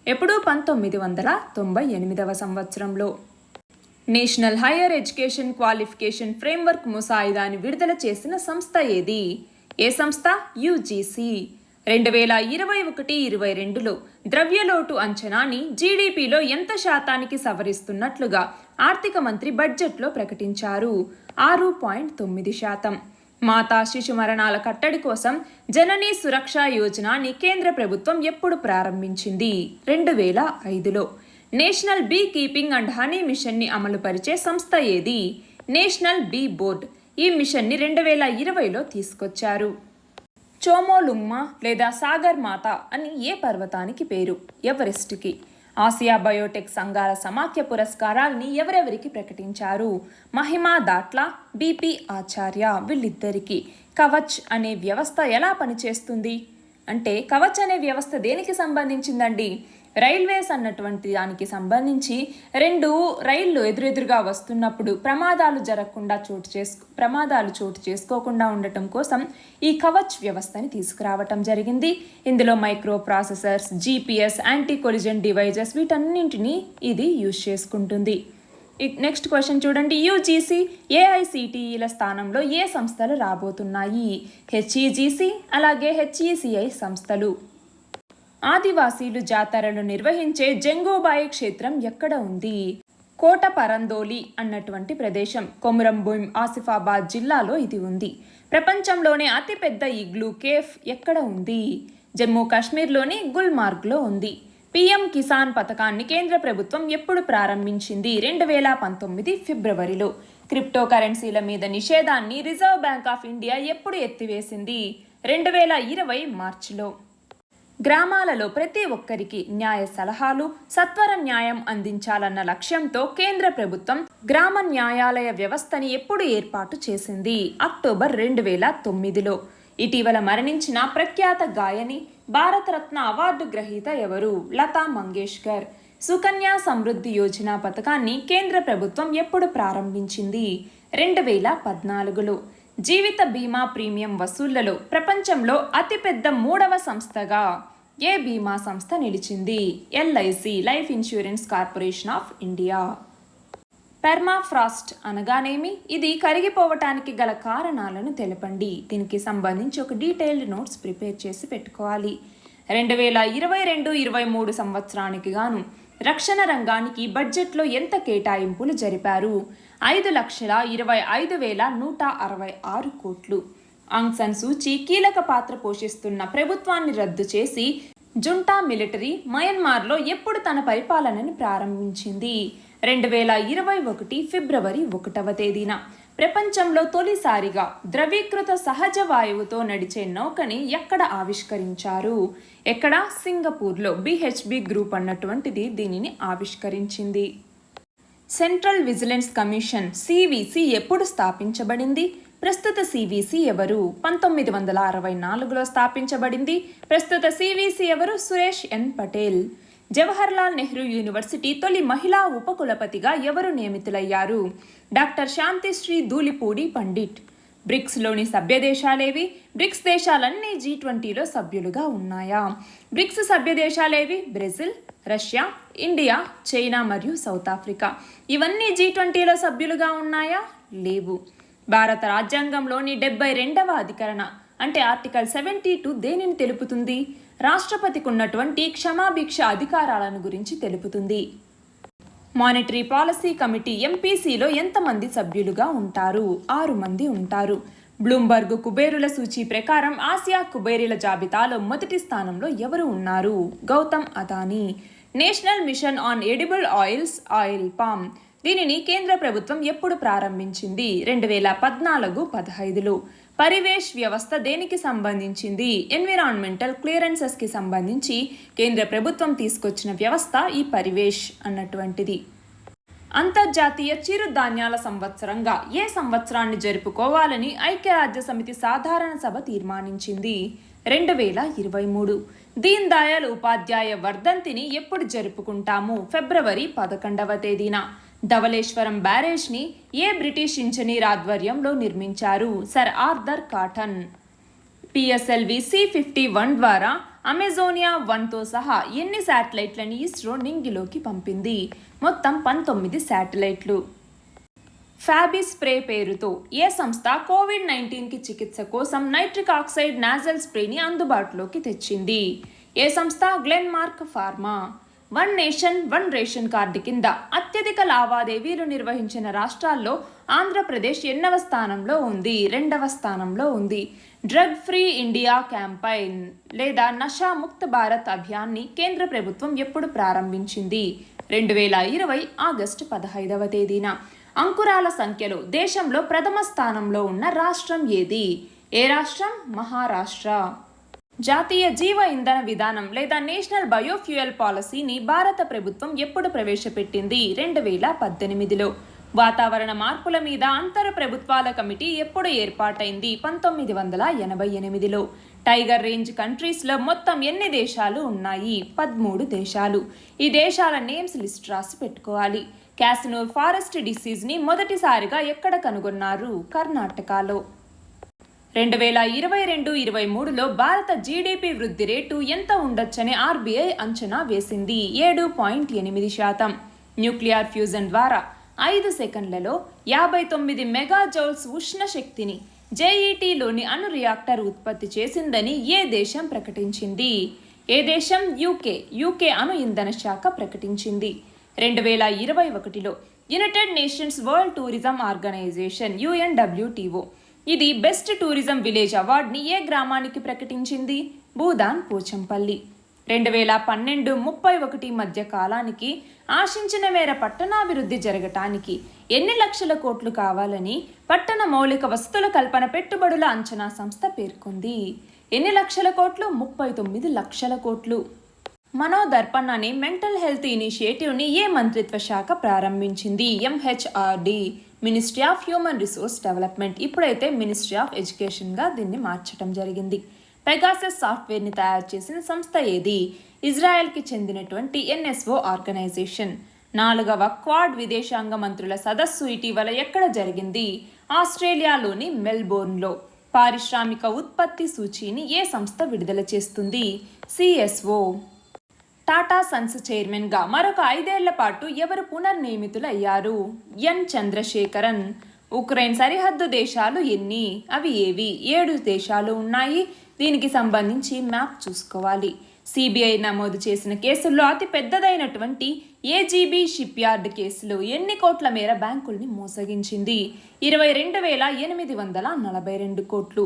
ఎప్పుడు? 1998వ సంవత్సరంలో. National Higher Education Qualification Framework ముసాయిదాని విడుదల చేసిన సంస్థ ఏది? ఏ సంస్థ? యుజిసి. 2021-22లో ద్రవ్యలోటు అంచనాని జీడీపీలో ఎంత శాతానికి సవరిస్తున్నట్లుగా ఆర్థిక మంత్రి బడ్జెట్లో ప్రకటించారు. 6.9%. మాతా శిశు మరణాల కట్టడి కోసం జననీ సురక్ష యోజనని కేంద్ర ప్రభుత్వం ఎప్పుడు ప్రారంభించింది? 2005లో. National Bee Keeping and Honey మిషన్ని అమలుపరిచే సంస్థ ఏది? National Bee Board. ఈ మిషన్ని 2020లో తీసుకొచ్చారు. చోమోలుంగ్మా లేదా సాగర్ మాత అని ఏ పర్వతానికి పేరు? ఎవరెస్ట్కి. ఆసియా బయోటెక్ సంఘాల సమాఖ్య పురస్కారాల్ని ఎవరెవరికి ప్రకటించారు? మహిమా దాట్లా, బిపి ఆచార్య. వీళ్ళిద్దరికి. కవచ్ అనే వ్యవస్థ ఎలా పనిచేస్తుంది అంటే, కవచ్ అనే వ్యవస్థ దేనికి సంబంధించిందండి? రైల్వేస్ అన్నటువంటి దానికి సంబంధించి 2 రైళ్లు ఎదురెదురుగా వస్తున్నప్పుడు ప్రమాదాలు చోటు చేసుకోకుండా ఉండటం కోసం ఈ కవచ్ వ్యవస్థని తీసుకురావటం జరిగింది. ఇందులో micro processors, GPS, anti collision devices వీటన్నింటినీ ఇది యూజ్ చేసుకుంటుంది. నెక్స్ట్ క్వశ్చన్ చూడండి. యూజీసీ, ఏఐసిటిఈల స్థానంలో ఏ సంస్థలు రాబోతున్నాయి? హెచ్ఈజీసీ అలాగే హెచ్ఈసిఐ సంస్థలు. ఆదివాసీలు జాతరలు నిర్వహించే జంగోబాయి క్షేత్రం ఎక్కడ ఉంది? కోట పరందోలి అన్నటువంటి ప్రదేశం కొమురంభీం ఆసిఫాబాద్ జిల్లాలో ఇది ఉంది. ప్రపంచంలోనే అతిపెద్ద ఇగ్లూ కేఫ్ ఎక్కడ ఉంది? జమ్మూ కాశ్మీర్లోని గుల్మార్గ్లో ఉంది. పిఎం కిసాన్ పథకాన్ని కేంద్ర ప్రభుత్వం ఎప్పుడు ప్రారంభించింది? 2019 ఫిబ్రవరిలో. క్రిప్టో కరెన్సీల మీద నిషేధాన్ని రిజర్వ్ బ్యాంక్ ఆఫ్ ఇండియా ఎప్పుడు ఎత్తివేసింది? 2020 మార్చిలో. గ్రామాలలో ప్రతి ఒక్కరికి న్యాయ సలహాలు, సత్వర న్యాయం అందించాలన్న లక్ష్యంతో కేంద్ర ప్రభుత్వం గ్రామ న్యాయాలయ వ్యవస్థని ఎప్పుడు ఏర్పాటు చేసింది? అక్టోబర్ 2009లో. ఇటీవల మరణించిన ప్రఖ్యాత గాయని, భారతరత్న అవార్డు గ్రహీత ఎవరు? లతా మంగేష్కర్. సుకన్య సమృద్ధి యోజన పథకాన్ని కేంద్ర ప్రభుత్వం ఎప్పుడు ప్రారంభించింది? 2014లో. జీవిత బీమా ప్రీమియం వసూళ్లలో ప్రపంచంలో అతిపెద్ద 3వ సంస్థగా ఏ బీమా సంస్థ నిలిచింది? LIC, life insurance corporation of India. Permafrost అనగానేమి? ఇది కరిగిపోవటానికి గల కారణాలను తెలపండి. దీనికి సంబంధించి ఒక డీటెయిల్డ్ నోట్స్ ప్రిపేర్ చేసి పెట్టుకోవాలి. 2022-23 సంవత్సరానికి గాను రక్షణ రంగానికి బడ్జెట్లో ఎంత కేటాయింపులు జరిపారు? 5,25,166 కోట్లు. ఆంగ్ సన్ సూచీ కీలక పాత్ర పోషిస్తున్న ప్రభుత్వాన్ని రద్దు చేసి జుంటా మిలిటరీ మయన్మార్లో ఎప్పుడు తన పరిపాలనను ప్రారంభించింది? 2021 ఫిబ్రవరి 1వ తేదీన. ప్రపంచంలో తొలిసారిగా ద్రవీకృత సహజ వాయువుతో నడిచే నౌకని ఎక్కడ ఆవిష్కరించారు? ఎక్కడ? సింగపూర్లో. బిహెచ్బి గ్రూప్ అన్నటువంటిది దీనిని ఆవిష్కరించింది. సెంట్రల్ విజిలెన్స్ కమిషన్ సివిసి ఎప్పుడు స్థాపించబడింది? ప్రస్తుత సివిసి ఎవరు? 1964లో స్థాపించబడింది. ప్రస్తుత సివిసి ఎవరు? సురేష్ ఎన్ పటేల్. జవహర్లాల్ నెహ్రూ యూనివర్సిటీ తొలి మహిళా ఉపకులపతిగా ఎవరు నియమితులయ్యారు? డాక్టర్ శాంతిశ్రీ ధూళిపూడి పండిట్. బ్రిక్స్లోని సభ్య దేశాలేవి? బ్రిక్స్ దేశాలన్నీ G20లో సభ్యులుగా ఉన్నాయా? బ్రిక్స్ సభ్య దేశాలేవి? బ్రెజిల్, రష్యా, ఇండియా, చైనా మరియు సౌత్ ఆఫ్రికా. ఇవన్నీ G20లో సభ్యులుగా ఉన్నాయా? లేవు. భారత రాజ్యాంగంలోని 72వ అధికరణ అంటే ఆర్టికల్ 72 దేనిని తెలుపుతుంది? రాష్ట్రపతికి ఉన్నటువంటి క్షమాభిక్ష అధికారాలను గురించి తెలుపుతుంది. మానిటరీ పాలసీ కమిటీ ఎంపీసీలో ఎంతమంది సభ్యులుగా ఉంటారు? 6 మంది ఉంటారు. బ్లూంబర్గ్ కుబేరుల సూచీ ప్రకారం ఆసియా కుబేరుల జాబితాలో మొదటి స్థానంలో ఎవరు ఉన్నారు? Gautam Adani. National mission on edible oils, oil palm. దీనిని కేంద్ర ప్రభుత్వం ఎప్పుడు ప్రారంభించింది? 2014-15లో. పరివేష్ వ్యవస్థ దేనికి సంబంధించింది? ఎన్విరాన్మెంటల్ క్లియరెన్సెస్కి సంబంధించి కేంద్ర ప్రభుత్వం తీసుకొచ్చిన వ్యవస్థ ఈ పరివేష్ అన్నటువంటిది. అంతర్జాతీయ చిరుధాన్యాల సంవత్సరంగా ఏ సంవత్సరాన్ని జరుపుకోవాలని ఐక్యరాజ్య సమితి సాధారణ సభ తీర్మానించింది? 2023. దీన్ దయాళ్ ఉపాధ్యాయ వర్ధంతిని ఎప్పుడు జరుపుకుంటాము? ఫిబ్రవరి 11వ తేదీన. ధవళేశ్వరం బ్యారేజ్ని ఏ బ్రిటిష్ ఇంజనీర్ ఆధ్వర్యంలో నిర్మించారు? Sir Arthur cotton. PSLV C-51 ద్వారా అమెజోనియా 1తో సహా ఎన్ని శాటిలైట్లని ఇస్రో నింగిలోకి పంపింది? మొత్తం 19 శాటిలైట్లు. ఫ్యాబీ స్ప్రే పేరుతో ఏ సంస్థ కోవిడ్-19కి చికిత్స కోసం నైట్రిక్ ఆక్సైడ్ నాజల్ స్ప్రేని అందుబాటులోకి తెచ్చింది? ఏ సంస్థ? Glenmark pharma. One nation one ration card కింద అత్యధిక లావాదేవీలు నిర్వహించిన రాష్ట్రాల్లో ఆంధ్రప్రదేశ్ ఎన్నవ స్థానంలో ఉంది? 2వ స్థానంలో ఉంది. డ్రగ్ ఫ్రీ ఇండియా క్యాంపైన్ లేదా నషా ముక్త్ భారత్ అభియాన్ని కేంద్ర ప్రభుత్వం ఎప్పుడు ప్రారంభించింది? 2020 ఆగస్టు 15వ తేదీన. అంకురాల సంఖ్యలో దేశంలో ప్రథమ స్థానంలో ఉన్న రాష్ట్రం ఏది? ఏ రాష్ట్రం? మహారాష్ట్ర. జాతీయ జీవ ఇంధన విధానం లేదా నేషనల్ బయోఫ్యూయల్ పాలసీని భారత ప్రభుత్వం ఎప్పుడు ప్రవేశపెట్టింది? 2018లో. వాతావరణ మార్పుల మీద అంతర ప్రభుత్వాల కమిటీ ఎప్పుడు ఏర్పాటైంది? 1988లో. టైగర్ రేంజ్ కంట్రీస్లో మొత్తం ఎన్ని దేశాలు ఉన్నాయి? 13 దేశాలు. ఈ దేశాల నేమ్స్ లిస్ట్ రాసి పెట్టుకోవాలి. క్యాసినోర్ ఫారెస్ట్ డిసీజ్ని మొదటిసారిగా ఎక్కడ కనుగొన్నారు? కర్ణాటకలో. 2022-23లో భారత జీడీపీ వృద్ధి రేటు ఎంత ఉండొచ్చని ఆర్బీఐ అంచనా వేసింది? 7.8%. న్యూక్లియర్ ఫ్యూజన్ ద్వారా 5 సెకండ్లలో 59 మెగాజౌల్స్ ఉష్ణ శక్తిని జేఈటీలోని అణు రియాక్టర్ ఉత్పత్తి చేసిందని ఏ దేశం ప్రకటించింది? ఏ దేశం? యూకే అణు ఇంధన శాఖ ప్రకటించింది. 2021లో United Nations World Tourism Organization UNWTO ఇది బెస్ట్ టూరిజం విలేజ్ అవార్డుని ఏ గ్రామానికి ప్రకటించింది? భూదాన్ పోచంపల్లి. 2012-31 మధ్య కాలానికి ఆశించిన మేర పట్టణాభివృద్ధి జరగటానికి ఎన్ని లక్షల కోట్లు కావాలని పట్టణ మౌలిక వసతుల కల్పన పెట్టుబడుల అంచనా సంస్థ పేర్కొంది? ఎన్ని లక్షల కోట్లు? 39 లక్షల కోట్లు. మనోదర్పణ్ అనే మెంటల్ హెల్త్ ఇనిషియేటివ్ని ఏ మంత్రిత్వ శాఖ ప్రారంభించింది? MHRD, ministry of human resource development. ఇప్పుడైతే మినిస్ట్రీ ఆఫ్ ఎడ్యుకేషన్గా దీన్ని మార్చడం జరిగింది. పెగాసస్ సాఫ్ట్వేర్ని తయారు చేసిన సంస్థ ఏది? ఇజ్రాయెల్కి చెందినటువంటి NSO ఆర్గనైజేషన్. 4వ క్వాడ్ విదేశాంగ మంత్రుల సదస్సు ఇటీవల ఎక్కడ జరిగింది? ఆస్ట్రేలియాలోని మెల్బోర్న్లో. పారిశ్రామిక ఉత్పత్తి సూచీని ఏ సంస్థ విడుదల చేస్తుంది? CSO. టాటా సన్స్ చైర్మన్గా మరొక 5 ఏళ్ల పాటు ఎవరు పునర్నియమితులయ్యారు? ఎన్ చంద్రశేఖరన్. ఉక్రెయిన్ సరిహద్దు దేశాలు ఎన్ని? అవి ఏవి? 7 దేశాలు ఉన్నాయి. దీనికి సంబంధించి మ్యాప్ చూసుకోవాలి. సిబిఐ నమోదు చేసిన కేసుల్లో అతి పెద్దదైనటువంటి ఏజీబీ షిప్ యార్డ్ కేసులో ఎన్ని కోట్ల మేర బ్యాంకుల్ని మోసగించింది? 22,842 కోట్లు.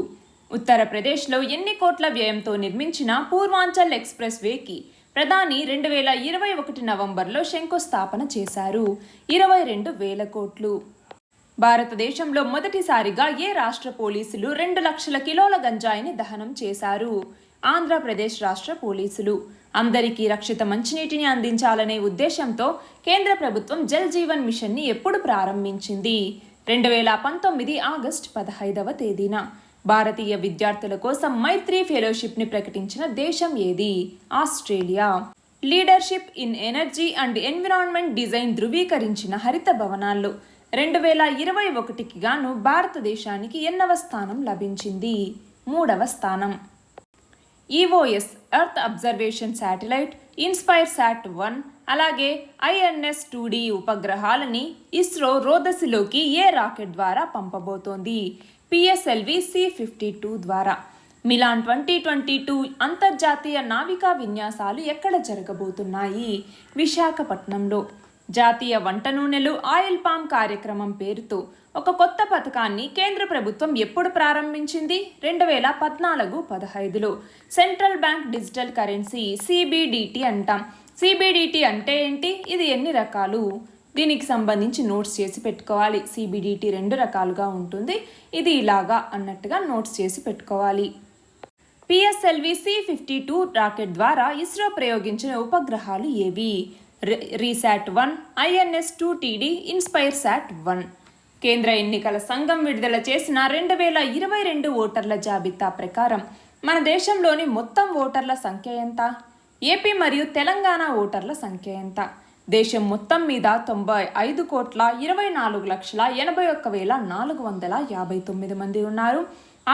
ఉత్తరప్రదేశ్లో ఎన్ని కోట్ల వ్యయంతో నిర్మించిన పూర్వాంచల్ ఎక్స్ప్రెస్ వేకి ప్రధాని 2021 నవంబర్లో శంకుస్థాపన చేశారు? 22,000 కోట్లు. భారతదేశంలో మొదటిసారిగా ఏ రాష్ట్ర పోలీసులు 2 లక్షల కిలోల గంజాయిని దహనం చేశారు? ఆంధ్రప్రదేశ్ రాష్ట్ర పోలీసులు. అందరికీ రక్షిత మంచినీటిని అందించాలనే ఉద్దేశంతో కేంద్ర ప్రభుత్వం జల్ జీవన్ మిషన్ని ఎప్పుడు ప్రారంభించింది? 2019 ఆగస్టు 15వ తేదీన. భారతీయ విద్యార్థుల కోసం మైత్రి ఫెలోషిప్ని ప్రకటించిన దేశం ఏది? Australia. Leadership in Energy and Environment Design ధృవీకరించిన హరిత భవనాల్లో 2021కి గాను భారతదేశానికి ఎన్నవ స్థానం లభించింది? 3వ స్థానం. EOS Earth observation satellite, inspire sat one అలాగే INS-2D ఉపగ్రహాలని ఇస్రో రోదసిలోకి ఏ రాకెట్ ద్వారా పంపబోతోంది? PSLV C-52 ద్వారా. మిలాన్ 2022 అంతర్జాతీయ నావికా విన్యాసాలు ఎక్కడ జరగబోతున్నాయి? విశాఖపట్నంలో. జాతీయ వంట నూనెలు ఆయిల్ పామ్ కార్యక్రమం పేరుతో ఒక కొత్త పథకాన్ని కేంద్ర ప్రభుత్వం ఎప్పుడు ప్రారంభించింది? 2014-15లో. Central bank digital currency CBDT అంటాం. CBDT అంటే ఏంటి? ఇది ఎన్ని రకాలు? దీనికి సంబంధించి నోట్స్ చేసి పెట్టుకోవాలి. CBDT 2 రకాలుగా ఉంటుంది. ఇది ఇలాగా అన్నట్టుగా నోట్స్ చేసి పెట్టుకోవాలి. PSLV C-52 రాకెట్ ద్వారా ఇస్రో ప్రయోగించిన ఉపగ్రహాలు ఏవి? రీశాట్-1, INS-2TD, ఇన్స్పైర్ శాట్-1. కేంద్ర ఎన్నికల సంఘం విడుదల చేసిన 2022 ఓటర్ల జాబితా ప్రకారం మన దేశంలోని మొత్తం ఓటర్ల సంఖ్య ఎంత? ఏపీ మరియు తెలంగాణ ఓటర్ల సంఖ్య ఎంత? దేశం మొత్తం మీద 95,24,81,459 మంది ఉన్నారు.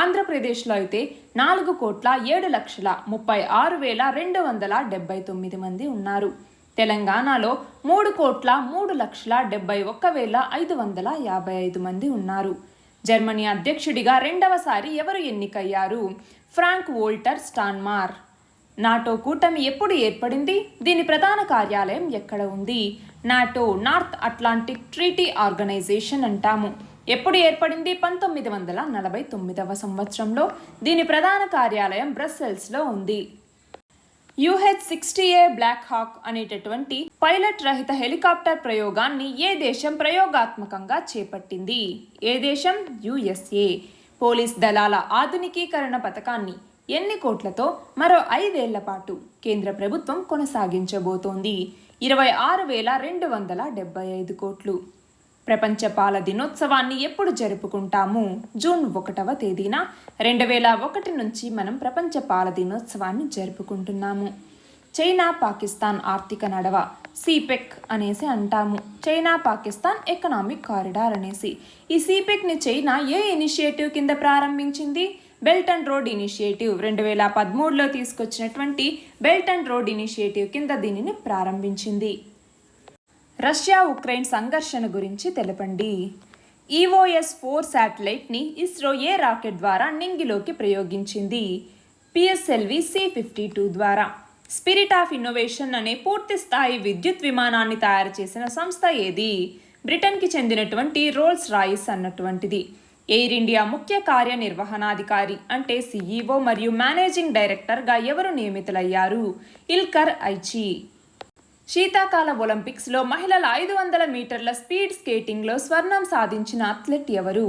ఆంధ్రప్రదేశ్లో అయితే 4,07,36,279 మంది ఉన్నారు. తెలంగాణలో 3,03,71,555 మంది ఉన్నారు. జర్మనీ అధ్యక్షుడిగా రెండవసారి ఎవరు ఎన్నికయ్యారు? ఫ్రాంక్ వోల్టర్ స్టాన్మార్. నాటో కూటమి ఎప్పుడు ఏర్పడింది? దీని ప్రధాన కార్యాలయం ఎక్కడ ఉంది? NATO North Atlantic Treaty Organization అంటాము. ఎప్పుడు ఏర్పడింది? 1949వ సంవత్సరంలో. దీని ప్రధాన కార్యాలయం బ్రస్సెల్స్లో ఉంది. UH-60A బ్లాక్ హాక్ అనేటటువంటి పైలట్ రహిత హెలికాప్టర్ ప్రయోగాన్ని ఏ దేశం ప్రయోగాత్మకంగా చేపట్టింది? ఏ దేశం? USA. పోలీస్ దళాల ఆధునికీకరణ పథకాన్ని ఎన్ని కోట్లతో మరో 5 ఏళ్ల పాటు కేంద్ర ప్రభుత్వం కొనసాగించబోతోంది? 26,275 కోట్లు. ప్రపంచ పాల దినోత్సవాన్ని ఎప్పుడు జరుపుకుంటాము? జూన్ 1వ తేదీన 2001 నుంచి మనం ప్రపంచ పాల దినోత్సవాన్ని జరుపుకుంటున్నాము. చైనా పాకిస్తాన్ ఆర్థిక నడవ సిపెక్ అనేసి అంటాము. చైనా పాకిస్తాన్ ఎకనామిక్ కారిడార్ అనేసి. ఈ సిపెక్ని చైనా ఏ ఇనిషియేటివ్ కింద ప్రారంభించింది? Belt and Road Initiative. 2013లో తీసుకొచ్చినటువంటి బెల్ట్ అండ్ రోడ్ ఇనిషియేటివ్ కింద దీనిని ప్రారంభించింది. రష్యా ఉక్రెయిన్ సంఘర్షణ గురించి తెలపండి. EOS-4 శాటిలైట్ని ఇస్రో ఏ రాకెట్ ద్వారా నింగిలోకి ప్రయోగించింది? PSLV C-52 ద్వారా. స్పిరిట్ ఆఫ్ ఇన్నోవేషన్ అనే పూర్తి స్థాయి విద్యుత్ విమానాన్ని తయారు చేసిన సంస్థ ఏది? బ్రిటన్కి చెందినటువంటి రోల్స్ రాయిస్ అన్నటువంటిది. ఎయిర్ ఇండియా ముఖ్య కార్యనిర్వహణాధికారి అంటే CEO మరియు మేనేజింగ్ డైరెక్టర్గా ఎవరు నియమితులయ్యారు? Ilker Aichi. శీతాకాల ఒలింపిక్స్లో మహిళల 500 మీటర్ల స్పీడ్ స్కేటింగ్లో స్వర్ణం సాధించిన అథ్లెట్ ఎవరు?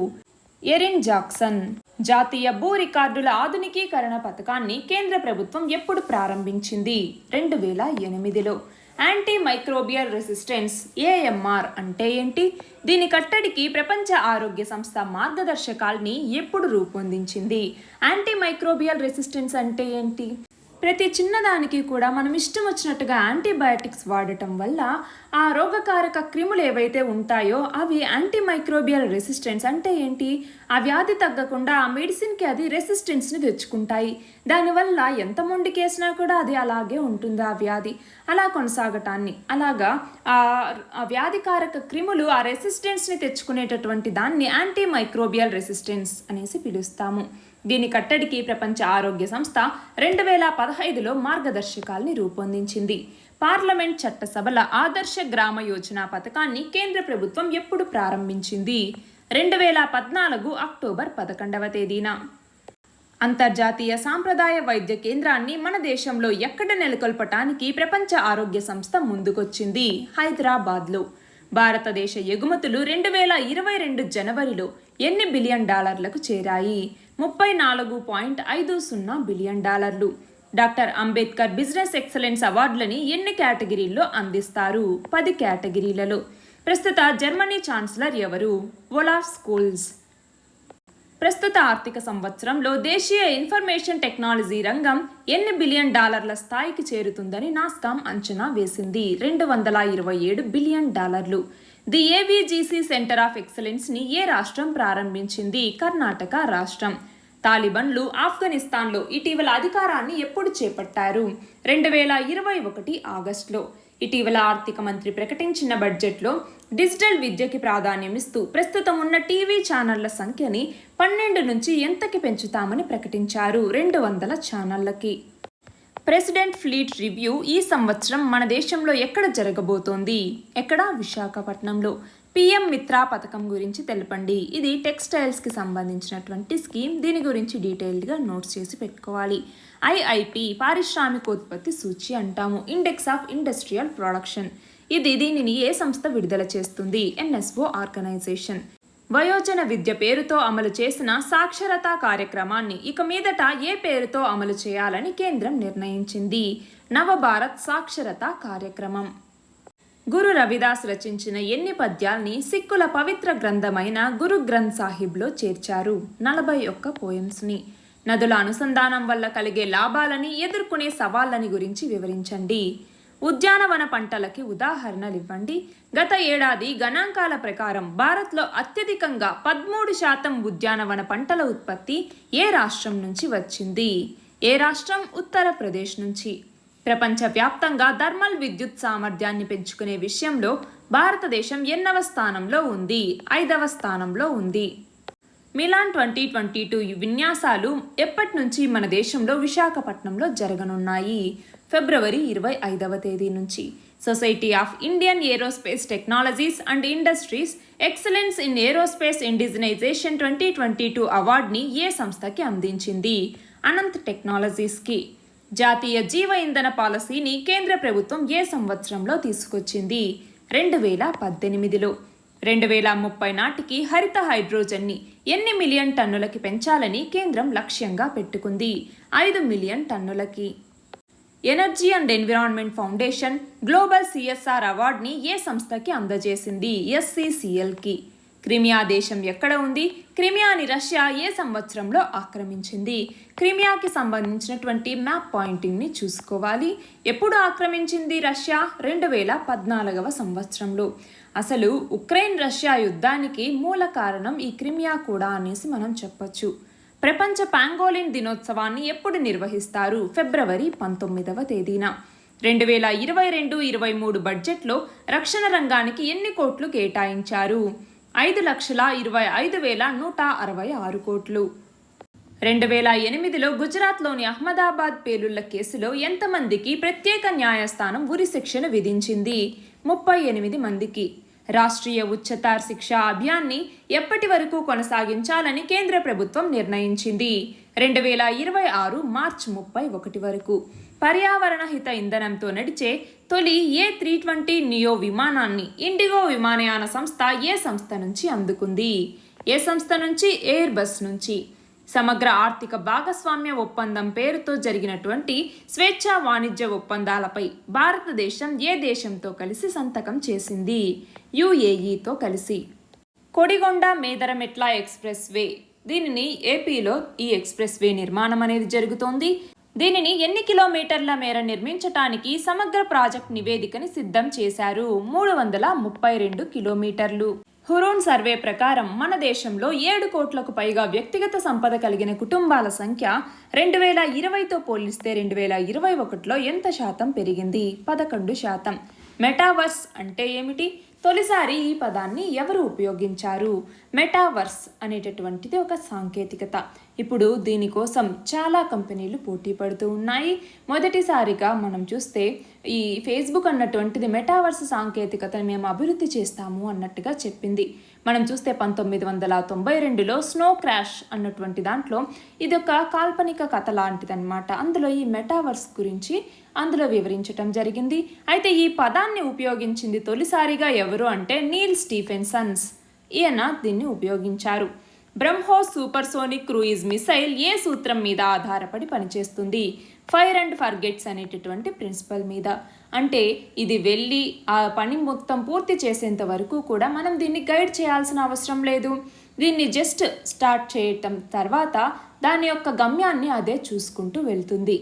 Erin Jackson. జాతీయ భూ రికార్డుల ఆధునికీకరణ పథకాన్ని కేంద్ర ప్రభుత్వం ఎప్పుడు ప్రారంభించింది? 2008లో. యాంటీ మైక్రోబియల్ రెసిస్టెన్స్ AMR అంటే ఏంటి? దీని కట్టడికి ప్రపంచ ఆరోగ్య సంస్థ మార్గదర్శకాల్ని ఎప్పుడు రూపొందించింది? యాంటీ మైక్రోబియల్ రెసిస్టెన్స్ అంటే ఏంటి? ప్రతి చిన్నదానికి కూడా మనం ఇష్టం వచ్చినట్టుగా యాంటీబయాటిక్స్ వాడటం వల్ల ఆ రోగకారక క్రిములు ఏవైతే ఉంటాయో అవి యాంటీ మైక్రోబియల్ రెసిస్టెన్స్ అంటే ఏంటి? ఆ వ్యాధి తగ్గకుండా ఆ మెడిసిన్కి అది రెసిస్టెన్స్ని తెచ్చుకుంటాయి. దానివల్ల ఎంత మొండికేసినా కూడా అది అలాగే ఉంటుంది ఆ వ్యాధి. అలా కొనసాగటాన్ని అలాగా ఆ వ్యాధికారక క్రిములు ఆ రెసిస్టెన్స్ని తెచ్చుకునేటటువంటి దాన్ని యాంటీ మైక్రోబియల్ రెసిస్టెన్స్ అనేసి పిలుస్తాము. దీని కట్టడికి ప్రపంచ ఆరోగ్య సంస్థ 2015లో మార్గదర్శకాల్ని రూపొందించింది. పార్లమెంట్ చట్టసభల ఆదర్శ గ్రామ యోజన పథకాన్ని కేంద్ర ప్రభుత్వం ఎప్పుడు ప్రారంభించింది? 2014 అక్టోబర్ 11వ తేదీన. అంతర్జాతీయ సాంప్రదాయ వైద్య కేంద్రాన్ని మన దేశంలో ఎక్కడ నెలకొల్పటానికి ప్రపంచ ఆరోగ్య సంస్థ ముందుకొచ్చింది? హైదరాబాద్లో. భారతదేశ ఎగుమతులు 2022 జనవరిలో ఎన్ని బిలియన్ డాలర్లకు చేరాయి? 34.50 బిలియన్ డాలర్లు. డాక్టర్ అంబేద్కర్ బిజినెస్ ఎక్సలెన్స్ అవార్డులని ఎన్ని కేటగిరీల్లో అందిస్తారు? 10 కేటగిరీలలో. ప్రస్తుత జర్మనీ ఛాన్సలర్ ఎవరు? Olaf Scholz. ప్రస్తుత ఆర్థిక సంవత్సరంలో దేశీయ ఇన్ఫర్మేషన్ టెక్నాలజీ రంగం ఎన్ని బిలియన్ డాలర్ల స్థాయికి చేరుతుందని నాస్కామ్ అంచనా వేసింది? 227 బిలియన్ డాలర్లు. ది AVGC సెంటర్ ఆఫ్ ఎక్సలెన్స్ని ఏ రాష్ట్రం ప్రారంభించింది? కర్ణాటక రాష్ట్రం. తాలిబన్లు ఆఫ్ఘనిస్తాన్లో ఇటీవల అధికారాన్ని ఎప్పుడు చేపట్టారు? 2021 ఆగస్టులో. ఇటీవల ఆర్థిక మంత్రి ప్రకటించిన బడ్జెట్లో డిజిటల్ విద్యకి ప్రాధాన్యమిస్తూ ప్రస్తుతం ఉన్న టీవీ ఛానళ్ల సంఖ్యని 12 నుంచి ఎంతకి పెంచుతామని ప్రకటించారు? 200 ఛానళ్లకి. ప్రెసిడెంట్ ఫ్లీట్ రివ్యూ ఈ సంవత్సరం మన దేశంలో ఎక్కడ జరగబోతోంది? ఎక్కడ? విశాఖపట్నంలో. PM మిత్రా పథకం గురించి తెలపండి. ఇది టెక్స్టైల్స్కి సంబంధించినటువంటి స్కీమ్. దీని గురించి డీటెయిల్డ్గా నోట్స్ చేసి పెట్టుకోవాలి. IIP పారిశ్రామికోత్పత్తి సూచి అంటాము. Index of industrial production. దీనిని ఏ సంస్థ విడుదల చేస్తుంది? NSO organization. వయోజన విద్య పేరుతో అమలు చేసిన సాక్షరతా కార్యక్రమాన్ని ఇక మీదట ఏ పేరుతో అమలు చేయాలని కేంద్రం నిర్ణయించింది? నవభారత్ సాక్షరతా కార్యక్రమం. గురు రవిదాస్ రచించిన ఎన్ని పద్యాల్ని సిక్కుల పవిత్ర గ్రంథమైన గురు గ్రంథ్ సాహిబ్లో చేర్చారు? 41 పోయమ్స్ని. నదుల అనుసంధానం వల్ల కలిగే లాభాలని, ఎదుర్కొనే సవాళ్ళని గురించి వివరించండి. ఉద్యానవన పంటలకి ఉదాహరణలు ఇవ్వండి. గత ఏడాది గణాంకాల ప్రకారం భారత్లో అత్యధికంగా 13% ఉద్యానవన పంటల ఉత్పత్తి ఏ రాష్ట్రం నుంచి వచ్చింది? ఏ రాష్ట్రం? ఉత్తరప్రదేశ్ నుంచి. ప్రపంచవ్యాప్తంగా థర్మల్ విద్యుత్ సామర్థ్యాన్ని పెంచుకునే విషయంలో భారతదేశం ఎన్నవ స్థానంలో ఉంది? 5వ స్థానంలో ఉంది. మిలాన్ 2022 విన్యాసాలు ఎప్పటి నుంచి మన దేశంలో విశాఖపట్నంలో జరగనున్నాయి? ఫిబ్రవరి 25వ తేదీ నుంచి. Society of Indian aerospace technologies and industries excellence in aerospace indigenisation 2022 అవార్డుని ఏ సంస్థకి అందించింది? అనంత్ టెక్నాలజీస్కి. జాతీయ జీవ ఇంధన పాలసీని కేంద్ర ప్రభుత్వం ఏ సంవత్సరంలో తీసుకొచ్చింది? 2018లో. 2030 నాటికి హరిత హైడ్రోజన్ని ఎన్ని మిలియన్ టన్నులకి పెంచాలని కేంద్రం లక్ష్యంగా పెట్టుకుంది? 5 మిలియన్ టన్నులకి. Energy and Environment Foundation Global CSR అవార్డుని ఏ సంస్థకి అందజేసింది? SCCLకి. క్రిమియా దేశం ఎక్కడ ఉంది? క్రిమియాని రష్యా ఏ సంవత్సరంలో ఆక్రమించింది? క్రిమియాకి సంబంధించినటువంటి మ్యాప్ పాయింటింగ్ని చూసుకోవాలి. ఎప్పుడు ఆక్రమించింది రష్యా? 2014వ సంవత్సరంలో. అసలు ఉక్రెయిన్ రష్యా యుద్ధానికి మూల కారణం ఈ క్రిమియా కూడా అనేసి మనం చెప్పొచ్చు. ప్రపంచ పాంగోలిన్ దినోత్సవాన్ని ఎప్పుడు నిర్వహిస్తారు? ఫిబ్రవరి 19వ తేదీన. 2022-23 బడ్జెట్లో రక్షణ రంగానికి ఎన్ని కోట్లు కేటాయించారు? 5,25,166 కోట్లు. 2008లో గుజరాత్లోని అహ్మదాబాద్ పేలుళ్ల కేసులో ఎంతమందికి ప్రత్యేక న్యాయస్థానం ఉరిశిక్షను విధించింది? 38 మందికి. రాష్ట్రీయ ఉच्चतर శిక్షా అభియాన్ని ఎప్పటి వరకు కొనసాగించాలని కేంద్ర ప్రభుత్వం నిర్ణయించింది? 2026 మార్చి 31 వరకు. పర్యావరణ హిత ఇంధనంతో నడిచే తొలి A320 నియో విమానాన్ని ఇండిగో విమానయాన సంస్థ ఏ సంస్థ నుంచి అందుకుంది? ఏ సంస్థ నుంచి? ఎయిర్ బస్ నుంచి. సమగ్ర ఆర్థిక భాగస్వామ్య ఒప్పందం పేరుతో జరిగినటువంటి స్వేచ్ఛా వాణిజ్య ఒప్పందాలపై భారతదేశం ఏ దేశంతో కలిసి సంతకం చేసింది? UAEతో కలిసి. కొడిగొండ మేదరమెట్ల ఎక్స్ప్రెస్ వే, దీనిని ఏపీలో ఈ ఎక్స్ప్రెస్ వే నిర్మాణం అనేది జరుగుతోంది. దీనిని ఎన్ని కిలోమీటర్ల మేర నిర్మించటానికి సమగ్ర ప్రాజెక్ట్ నివేదికని సిద్ధం చేశారు? 332 కిలోమీటర్లు. హురూన్ సర్వే ప్రకారం మన దేశంలో 7 కోట్లకు పైగా వ్యక్తిగత సంపద కలిగిన కుటుంబాల సంఖ్య 2020తో పోలిస్తే 2021లో ఎంత శాతం పెరిగింది? 11%. మెటావర్స్ అంటే ఏమిటి? తొలిసారి ఈ పదాన్ని ఎవరు ఉపయోగించారు? మెటావర్స్ అనేటటువంటిది ఒక సాంకేతికత. ఇప్పుడు దీనికోసం చాలా కంపెనీలు పోటీ పడుతూ ఉన్నాయి. మొదటిసారిగా మనం చూస్తే ఈ ఫేస్బుక్ అన్నటువంటిది మెటావర్స్ సాంకేతికతను మేము అభివృద్ధి చేస్తాము అన్నట్టుగా చెప్పింది. మనం చూస్తే 1992లో స్నో క్రాష్ అన్నటువంటి దాంట్లో ఇది ఒక కాల్పనిక కథ లాంటిదన్నమాట. అందులో ఈ మెటావర్స్ గురించి అందులో వివరించటం జరిగింది. అయితే ఈ పదాన్ని ఉపయోగించింది తొలిసారిగా ఎవరు అంటే నీల్ స్టీఫెన్సన్స్. ఈయన దీన్ని ఉపయోగించారు. బ్రహ్మోస్ సూపర్సోనిక్ క్రూయిజ్ మిసైల్ ఏ సూత్రం మీద ఆధారపడి పనిచేస్తుంది? ఫైర్ అండ్ ఫర్గెట్స్ అనేటటువంటి ప్రిన్సిపల్ మీద. అంటే ఇది వెళ్ళి ఆ పని మొత్తం పూర్తి చేసేంత వరకు కూడా మనం దీన్ని గైడ్ చేయాల్సిన అవసరం లేదు. దీన్ని జస్ట్ స్టార్ట్ చేయటం తర్వాత దాని యొక్క గమ్యాన్ని అదే చూసుకుంటూ వెళ్తుంది.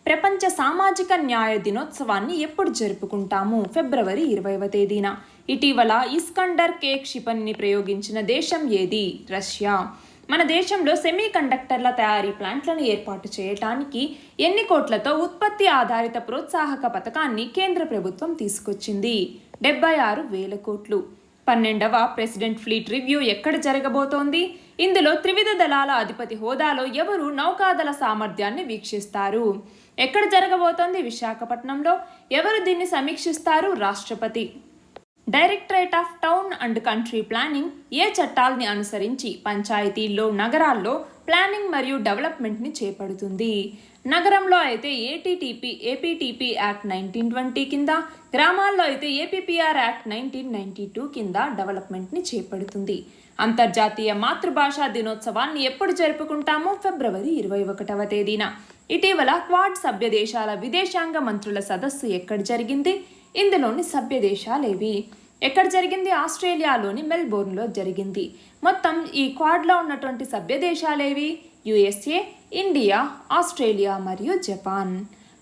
ప్రపంచ సామాజిక న్యాయ దినోత్సవాన్ని ఎప్పుడు జరుపుకుంటాము? ఫిబ్రవరి 20వ తేదీన. ఇటీవల ఇస్కండర్ కే క్షిపణిని ప్రయోగించిన దేశం ఏది? రష్యా. మన దేశంలో సెమీ కండక్టర్ల తయారీ ప్లాంట్లను ఏర్పాటు చేయడానికి ఎన్ని కోట్లతో ఉత్పత్తి ఆధారిత ప్రోత్సాహక పథకాన్ని కేంద్ర ప్రభుత్వం తీసుకొచ్చింది? 76,000 కోట్లు. 12వ ప్రెసిడెంట్ ఫ్లీట్ రివ్యూ ఎక్కడ జరగబోతోంది? ఇందులో త్రివిధ దళాల అధిపతి హోదాలో ఎవరు నౌకాదళ సామర్థ్యాన్ని వీక్షిస్తారు? ఎక్కడ జరగబోతోంది? విశాఖపట్నంలో. ఎవరు దీన్ని సమీక్షిస్తారు? రాష్ట్రపతి. Directorate of Town and Country Planning ఏ చట్టాలని అనుసరించి పంచాయతీల్లో, నగరాల్లో ప్లానింగ్ మరియు డెవలప్మెంట్ని చేపడుతుంది? నగరంలో అయితే ఏపీటీపీ యాక్ట్ 1920 కింద, గ్రామాల్లో అయితే ఏపీపీఆర్ యాక్ట్ 1992 కింద డెవలప్మెంట్ని చేపడుతుంది. అంతర్జాతీయ మాతృభాషా దినోత్సవాన్ని ఎప్పుడు జరుపుకుంటాము? ఫిబ్రవరి 21వ తేదీన. ఇటీవల క్వాడ్ సభ్య దేశాల విదేశాంగ మంత్రుల సదస్సు ఎక్కడ జరిగింది? ఇందులోని సభ్య దేశాలేవి? ఎక్కడ జరిగింది? ఆస్ట్రేలియాలోని మెల్బోర్న్లో జరిగింది. మొత్తం ఈ క్వాడ్లో ఉన్నటువంటి సభ్య దేశాలేవి? USA, ఇండియా, ఆస్ట్రేలియా మరియు జపాన్.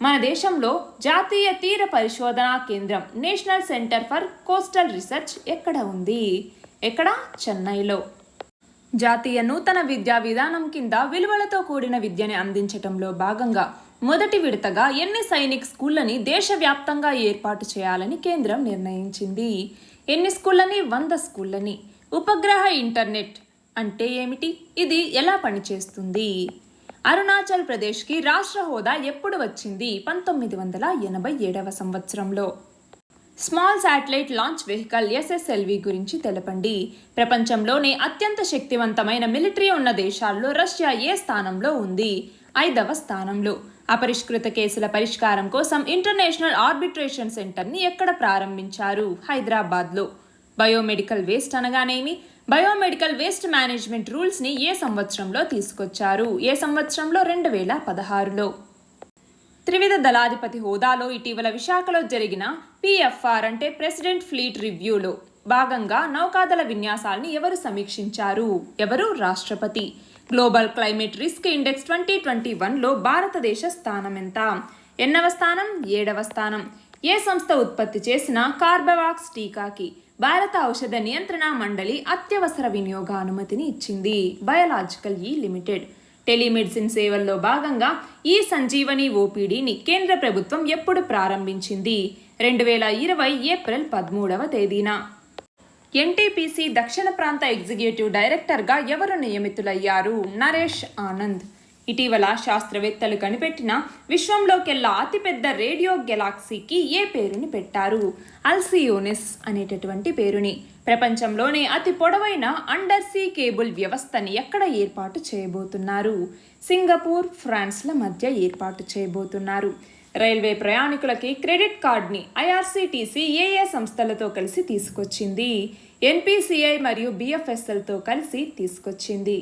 మన దేశంలో జాతీయ తీర పరిశోధనా కేంద్రం national centre for coastal research ఎక్కడ ఉంది? ఎక్కడ? చెన్నైలో. జాతీయ నూతన విద్యా విధానం కింద విలువలతో కూడిన విద్యని అందించటంలో భాగంగా మొదటి విడతగా ఎన్ని సైనిక్ స్కూళ్ళని దేశవ్యాప్తంగా ఏర్పాటు చేయాలని కేంద్రం నిర్ణయించింది. ఎన్ని స్కూళ్ళని? 100 స్కూళ్ళని. ఉపగ్రహ ఇంటర్నెట్ అంటే ఏమిటి? ఇది ఎలా పనిచేస్తుంది? అరుణాచల్ ప్రదేశ్కి రాష్ట్ర హోదా ఎప్పుడు వచ్చింది? 1987వ సంవత్సరంలో. Small satellite launch vehicle SSLV గురించి తెలపండి. ప్రపంచంలోనే అత్యంత శక్తివంతమైన మిలిటరీ ఉన్న దేశాల్లో రష్యా ఏ స్థానంలో ఉంది? 5వ స్థానంలో. అపరిష్కృత కేసుల పరిష్కారం కోసం ఇంటర్నేషనల్ ఆర్బిట్రేషన్ సెంటర్ని ఎక్కడ ప్రారంభించారు? హైదరాబాద్లో. బయోమెడికల్ వేస్ట్ అనగానేమి? బయోమెడికల్ వేస్ట్ మేనేజ్మెంట్ రూల్స్ని ఏ సంవత్సరంలో తీసుకొచ్చారు? ఏ సంవత్సరంలో? 2016లో. త్రివిధ దళాధిపతి హోదాలో ఇటీవల విశాఖలో జరిగిన PFR అంటే ప్రెసిడెంట్ ఫ్లీట్ రివ్యూలో భాగంగా నౌకాదళ విన్యాసాల్ని ఎవరు సమీక్షించారు? ఎవరు? రాష్ట్రపతి. గ్లోబల్ క్లైమేట్ రిస్క్ ఇండెక్స్ 2021లో భారతదేశ స్థానం ఎంత? ఎన్నవ స్థానం? 7వ స్థానం. ఏ సంస్థ ఉత్పత్తి చేసిన కార్బెవాక్స్ టీకాకి భారత ఔషధ నియంత్రణ మండలి అత్యవసర వినియోగ అనుమతిని ఇచ్చింది? బయోలాజికల్ ఈ లిమిటెడ్. టెలిమెడిసిన్ సేవల్లో భాగంగా ఈ సంజీవని OPDని కేంద్ర ప్రభుత్వం ఎప్పుడు ప్రారంభించింది? 2020 ఏప్రిల్ 13వ తేదీన. NTPC దక్షిణ ప్రాంత ఎగ్జిక్యూటివ్ డైరెక్టర్గా ఎవరు నియమితులయ్యారు? నరేష్ ఆనంద్. ఇటీవల శాస్త్రవేత్తలు కనిపెట్టిన విశ్వంలోకెల్లా అతిపెద్ద రేడియో గెలాక్సీకి ఏ పేరుని పెట్టారు? అల్సియోనిస్ అనేటటువంటి పేరుని. ప్రపంచంలోనే అతి పొడవైన అండర్ సీ కేబుల్ వ్యవస్థని ఎక్కడ ఏర్పాటు చేయబోతున్నారు? సింగపూర్, ఫ్రాన్స్ల మధ్య ఏర్పాటు చేయబోతున్నారు. రైల్వే ప్రయాణికులకి క్రెడిట్ కార్డ్ని IRCTC ఏ సంస్థలతో కలిసి తీసుకొచ్చింది? NPCI మరియు BFSLతో కలిసి తీసుకొచ్చింది.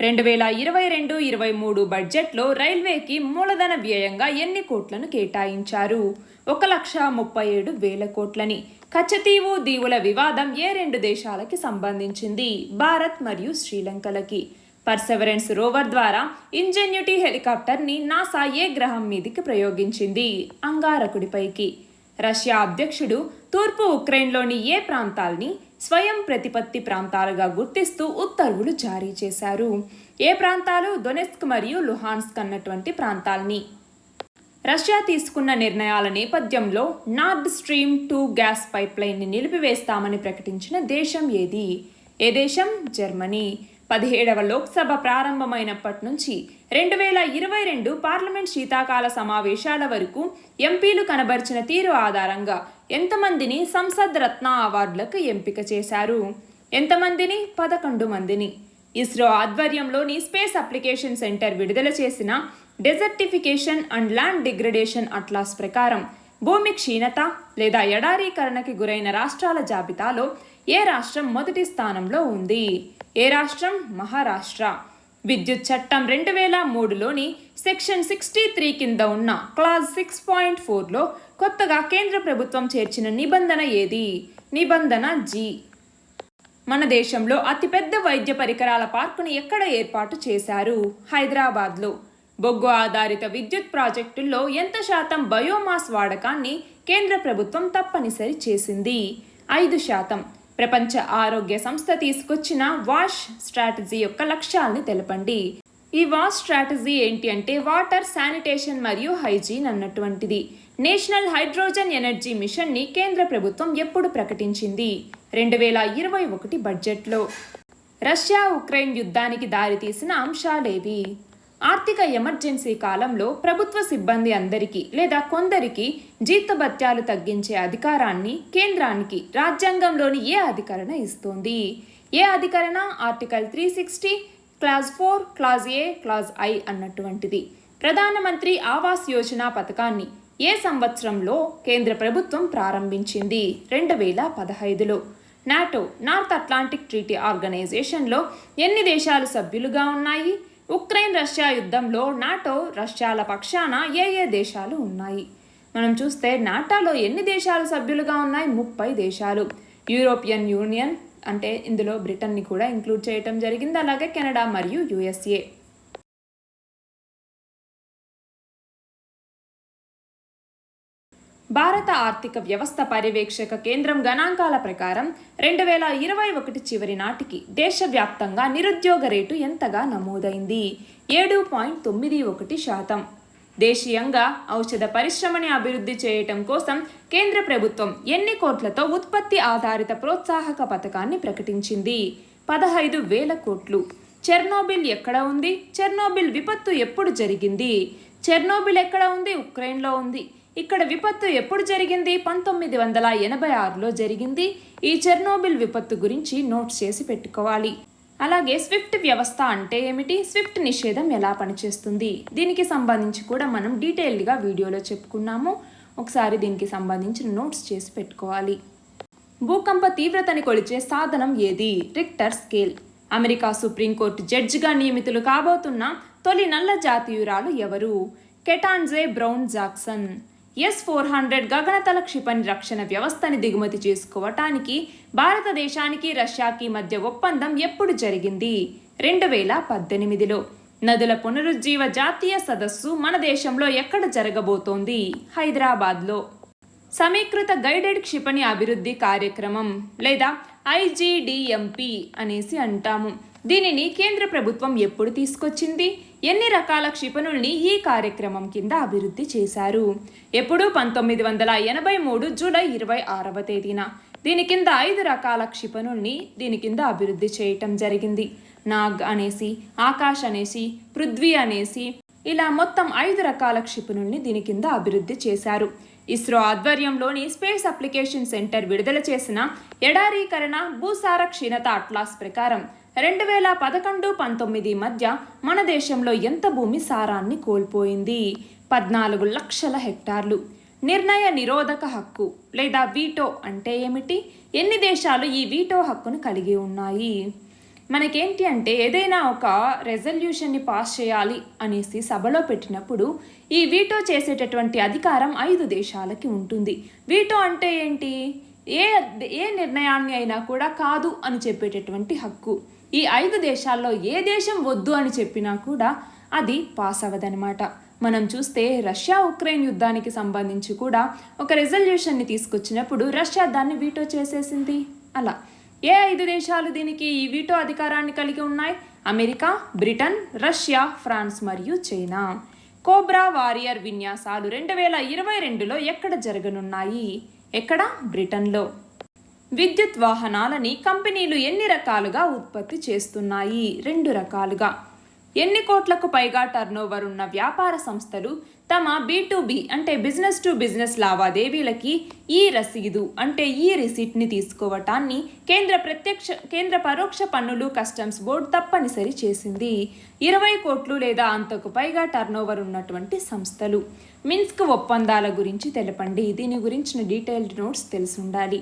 2022-23 బడ్జెట్లో రైల్వేకి మూలధన వ్యయంగా ఎన్ని కోట్లను కేటాయించారు? 1,37,000 కోట్లని. కచ్చతీవు దీవుల వివాదం ఏ 2 దేశాలకి సంబంధించింది? భారత్ మరియు శ్రీలంకలకి. పర్సెవరెన్స్ రోవర్ ద్వారా ఇంజెన్యూటీ హెలికాప్టర్ని నాసా ఏ గ్రహం మీదికి ప్రయోగించింది? అంగారకుడిపైకి. రష్యా అధ్యక్షుడు తూర్పు ఉక్రెయిన్లోని ఏ ప్రాంతాల్ని స్వయం ప్రతిపత్తి ప్రాంతాలుగా గుర్తిస్తూ ఉత్తర్వులు జారీ చేశారు? ఏ ప్రాంతాలు? డొనెట్స్క్ మరియు లుహాన్స్క్ అన్నటువంటి ప్రాంతాల్ని. రష్యా తీసుకున్న నిర్ణయాల నేపథ్యంలో నార్డ్ స్ట్రీమ్ 2 గ్యాస్ పైప్లైన్ని నిలిపివేస్తామని ప్రకటించిన దేశం ఏది? ఏ దేశం? జర్మనీ. 17వ లోక్సభ ప్రారంభమైనప్పటి నుంచి 2022 పార్లమెంట్ శీతాకాల సమావేశాల వరకు ఎంపీలు కనబరిచిన తీరు ఆధారంగా ఎంతమందిని సంసద్ రత్న అవార్డులకు ఎంపిక చేశారు? ఎంతమందిని? 11 మందిని. ఇస్రో ఆధ్వర్యంలోని స్పేస్ అప్లికేషన్ సెంటర్ విడుదల చేసిన desertification and land degradation atlas ప్రకారం భూమి క్షీణత లేదా ఎడారీకరణకి గురైన రాష్ట్రాల జాబితాలో ఏ రాష్ట్రం మొదటి స్థానంలో ఉంది? ఏ రాష్ట్రం? మహారాష్ట్ర. విద్యుత్ చట్టం 2003లోని సెక్షన్ 63 కింద ఉన్న క్లాజ్ 6.4లో కొత్తగా కేంద్ర ప్రభుత్వం చేర్చిన నిబంధన ఏది? నిబంధన G. మన దేశంలో అతిపెద్ద వైద్య పరికరాల పార్కును ఎక్కడ ఏర్పాటు చేశారు? హైదరాబాద్లో. బొగ్గు ఆధారిత విద్యుత్ ప్రాజెక్టుల్లో ఎంత శాతం బయోమాస్ వాడకాన్ని కేంద్ర ప్రభుత్వం తప్పనిసరి చేసింది? 5%. ప్రపంచ ఆరోగ్య సంస్థ తీసుకొచ్చిన వాష్ స్ట్రాటజీ యొక్క లక్ష్యాల్ని తెలపండి. ఈ వాష్ స్ట్రాటజీ ఏంటి అంటే వాటర్, శానిటేషన్ మరియు హైజీన్ అన్నటువంటిది. నేషనల్ హైడ్రోజన్ ఎనర్జీ మిషన్ని కేంద్ర ప్రభుత్వం ఎప్పుడు ప్రకటించింది? 2021 బడ్జెట్లో. రష్యా ఉక్రెయిన్ యుద్ధానికి దారితీసిన అంశాలేవి? ఆర్థిక ఎమర్జెన్సీ కాలంలో ప్రభుత్వ సిబ్బంది అందరికీ లేదా కొందరికి జీతభత్యాలు తగ్గించే అధికారాన్ని కేంద్రానికి రాజ్యాంగంలోని ఏ అధికరణ ఇస్తోంది? ఏ అధికరణ? Article 360, clause 4, clause A, clause I అన్నటువంటిది. ప్రధానమంత్రి ఆవాస్ యోజన పథకాన్ని ఏ సంవత్సరంలో కేంద్ర ప్రభుత్వం ప్రారంభించింది? 2015లో. నాటో, నార్త్ అట్లాంటిక్ ట్రీటీ ఆర్గనైజేషన్లో ఎన్ని దేశాలు సభ్యులుగా ఉన్నాయి? ఉక్రెయిన్ రష్యా యుద్ధంలో నాటో, రష్యాల పక్షాన ఏ దేశాలు ఉన్నాయి? మనం చూస్తే నాటోలో ఎన్ని దేశాలు సభ్యులుగా ఉన్నాయి? 30 దేశాలు. యూరోపియన్ యూనియన్ అంటే ఇందులో బ్రిటన్ని కూడా ఇంక్లూడ్ చేయటం జరిగింది, అలాగే కెనడా మరియు USA. భారత ఆర్థిక వ్యవస్థ పర్యవేక్షక కేంద్రం గణాంకాల ప్రకారం 2021 చివరి నాటికి దేశవ్యాప్తంగా నిరుద్యోగ రేటు ఎంతగా నమోదైంది? 7.91%. దేశీయంగా ఔషధ పరిశ్రమని అభివృద్ధి చేయటం కోసం కేంద్ర ప్రభుత్వం ఎన్ని కోట్లతో ఉత్పత్తి ఆధారిత ప్రోత్సాహక పథకాన్ని ప్రకటించింది? 15,000 కోట్లు. చెర్నోబిల్ ఎక్కడ ఉంది? చెర్నోబిల్ విపత్తు ఎప్పుడు జరిగింది? చెర్నోబిల్ ఎక్కడ ఉంది? ఉక్రెయిన్లో ఉంది. ఇక్కడ విపత్తు ఎప్పుడు జరిగింది? 1986లో జరిగింది. ఈ చెర్నోబిల్ విపత్తు గురించి నోట్స్ చేసి పెట్టుకోవాలి. అలాగే స్విఫ్ట్ వ్యవస్థ అంటే ఏమిటి? స్విఫ్ట్ నిషేధం ఎలా పనిచేస్తుంది? దీనికి సంబంధించి కూడా మనం డీటెయిల్డ్గా వీడియోలో చెప్పుకున్నాము. ఒకసారి దీనికి సంబంధించిన నోట్స్ చేసి పెట్టుకోవాలి. భూకంప తీవ్రతని కొలిచే సాధనం ఏది? Richter scale. అమెరికా సుప్రీంకోర్టు జడ్జిగా నియమితులు కాబోతున్న తొలి నల్ల జాతీయురాలు ఎవరు? కెటాన్జే బ్రౌన్ జాక్సన్. S-400 గగనతల క్షిపణి రక్షణ వ్యవస్థని దిగుమతి చేసుకోవటానికి భారతదేశానికి రష్యాకి మధ్య ఒప్పందం ఎప్పుడు జరిగింది? 2018లో. నదుల పునరుజ్జీవ జాతీయ సదస్సు మన దేశంలో ఎక్కడ జరగబోతోంది? హైదరాబాద్లో. సమీకృత గైడెడ్ క్షిపణి అభివృద్ధి కార్యక్రమం లేదా IGDMP అనేసి అంటాము. దీనిని కేంద్ర ప్రభుత్వం ఎప్పుడు తీసుకొచ్చింది? ఎన్ని రకాల క్షిపణుల్ని ఈ కార్యక్రమం కింద అభివృద్ధి చేశారు? ఎప్పుడు? 1983 జూలై 26వ తేదీన. దీని కింద 5 రకాల క్షిపణుల్ని దీని కింద అభివృద్ధి చేయటం జరిగింది. నాగ్ అనేసి, ఆకాష్ అనేసి, పృథ్వీ అనేసి ఇలా మొత్తం 5 రకాల క్షిపణుల్ని దీని కింద అభివృద్ధి చేశారు. ఇస్రో ఆధ్వర్యంలోని స్పేస్ అప్లికేషన్ సెంటర్ విడుదల చేసిన ఎడారీకరణ భూసార క్షీణత అట్లాస్ ప్రకారం 2011-19 మధ్య మన దేశంలో ఎంత భూమి సారాన్ని కోల్పోయింది? 14 లక్షల హెక్టార్లు. నిర్ణయ నిరోధక హక్కు లేదా వీటో అంటే ఏమిటి? ఎన్ని దేశాలు ఈ వీటో హక్కును కలిగి ఉన్నాయి? మనకేంటి అంటే ఏదైనా ఒక రెజల్యూషన్ని పాస్ చేయాలి అనేసి సభలో పెట్టినప్పుడు ఈ వీటో చేసేటటువంటి అధికారం 5 దేశాలకి ఉంటుంది. వీటో అంటే ఏంటి? ఏ నిర్ణయాన్ని అయినా కూడా కాదు అని చెప్పేటటువంటి హక్కు. ఈ 5 దేశాల్లో ఏ దేశం వద్దు అని చెప్పినా కూడా అది పాస్ అవ్వదనమాట. మనం చూస్తే రష్యా ఉక్రెయిన్ యుద్ధానికి సంబంధించి కూడా ఒక రెజల్యూషన్ని తీసుకొచ్చినప్పుడు రష్యా దాన్ని వీటో చేసేసింది. అలా ఏ 5 దేశాలు దీనికి ఈ వీటో అధికారాన్ని కలిగి ఉన్నాయి? అమెరికా, బ్రిటన్, రష్యా, ఫ్రాన్స్ మరియు చైనా. కోబ్రా వారియర్ విన్యాసాలు 2022లో ఎక్కడ జరగనున్నాయి? ఎక్కడ? బ్రిటన్లో. విద్యుత్ వాహనాలని కంపెనీలు ఎన్ని రకాలుగా ఉత్పత్తి చేస్తున్నాయి? 2 రకాలుగా. ఎన్ని కోట్లకు పైగా టర్నోవర్ ఉన్న వ్యాపార సంస్థలు తమ B2B అంటే బిజినెస్ టు బిజినెస్ లావాదేవీలకి ఈ రసీదు అంటే ఈ రిసీట్ని తీసుకోవటాన్ని కేంద్ర పరోక్ష పన్నులు కస్టమ్స్ బోర్డు తప్పనిసరి చేసింది? 20 కోట్లు లేదా అంతకు పైగా టర్నోవర్ ఉన్నటువంటి సంస్థలు. మిన్స్క్ ఒప్పందాల గురించి తెలపండి. దీని గురించిన డీటెయిల్డ్ నోట్స్ తెలిసి ఉండాలి.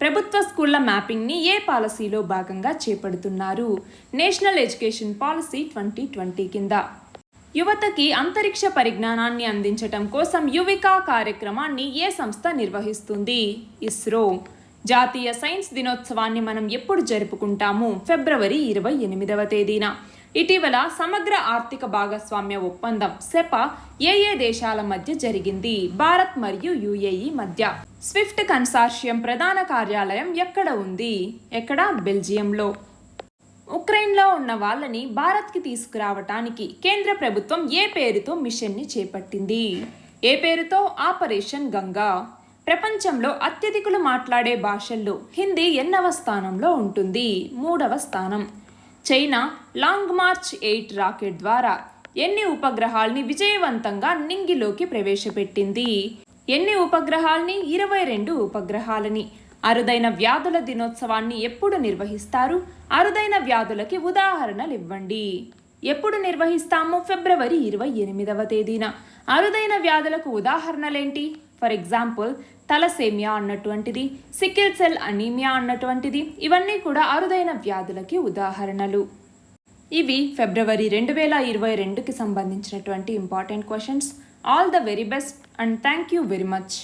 ప్రభుత్వ స్కూళ్ల మ్యాపింగ్ని ఏ పాలసీలో భాగంగా చేపడుతున్నారు? నేషనల్ ఎడ్యుకేషన్ పాలసీ 2020 కింద. యువతకి అంతరిక్ష పరిజ్ఞానాన్ని అందించటం కోసం యువికా కార్యక్రమాన్ని ఏ సంస్థ నిర్వహిస్తుంది? ఇస్రో. జాతీయ సైన్స్ దినోత్సవాన్ని మనం ఎప్పుడు జరుపుకుంటాము? ఫిబ్రవరి 28వ తేదీన. ఇటీవల సమగ్ర ఆర్థిక భాగస్వామ్య ఒప్పందం సెపా ఏ దేశాల మధ్య జరిగింది? భారత్ మరియు UAE మధ్య. స్విఫ్ట్ కన్సార్షియం ప్రధాన కార్యాలయం ఎక్కడ ఉంది? ఎక్కడ? బెల్జియంలో. ఉక్రెయిన్లో ఉన్న వాళ్ళని భారత్కి తీసుకురావటానికి కేంద్ర ప్రభుత్వం ఏ పేరుతో మిషన్ని చేపట్టింది? ఏ పేరుతో? ఆపరేషన్ గంగా. ప్రపంచంలో అత్యధికులు మాట్లాడే భాషల్లో హిందీ ఎన్నవ స్థానంలో ఉంటుంది? 3వ స్థానం. చైనా లాంగ్ మార్చ్ 8 రాకెట్ ద్వారా ఎన్ని ఉపగ్రహాల్ని విజయవంతంగా నింగిలోకి ప్రవేశపెట్టింది? ఎన్ని ఉపగ్రహాల్ని? 22 ఉపగ్రహాలని. అరుదైన వ్యాధుల దినోత్సవాన్ని ఎప్పుడు నిర్వహిస్తారు? అరుదైన వ్యాధులకి ఉదాహరణలు ఇవ్వండి. ఎప్పుడు నిర్వహిస్తాము? ఫిబ్రవరి 28వ తేదీన. అరుదైన వ్యాధులకు ఉదాహరణలేంటి? ఫర్ ఎగ్జాంపుల్ తలసేమియా అన్నటువంటిది, సికిల్ సెల్ అనీమియా అన్నటువంటిది, ఇవన్నీ కూడా అరుదైన వ్యాధులకి ఉదాహరణలు. ఇవి ఫిబ్రవరి 2022కి సంబంధించినటువంటి important questions. All the very best and thank you very much.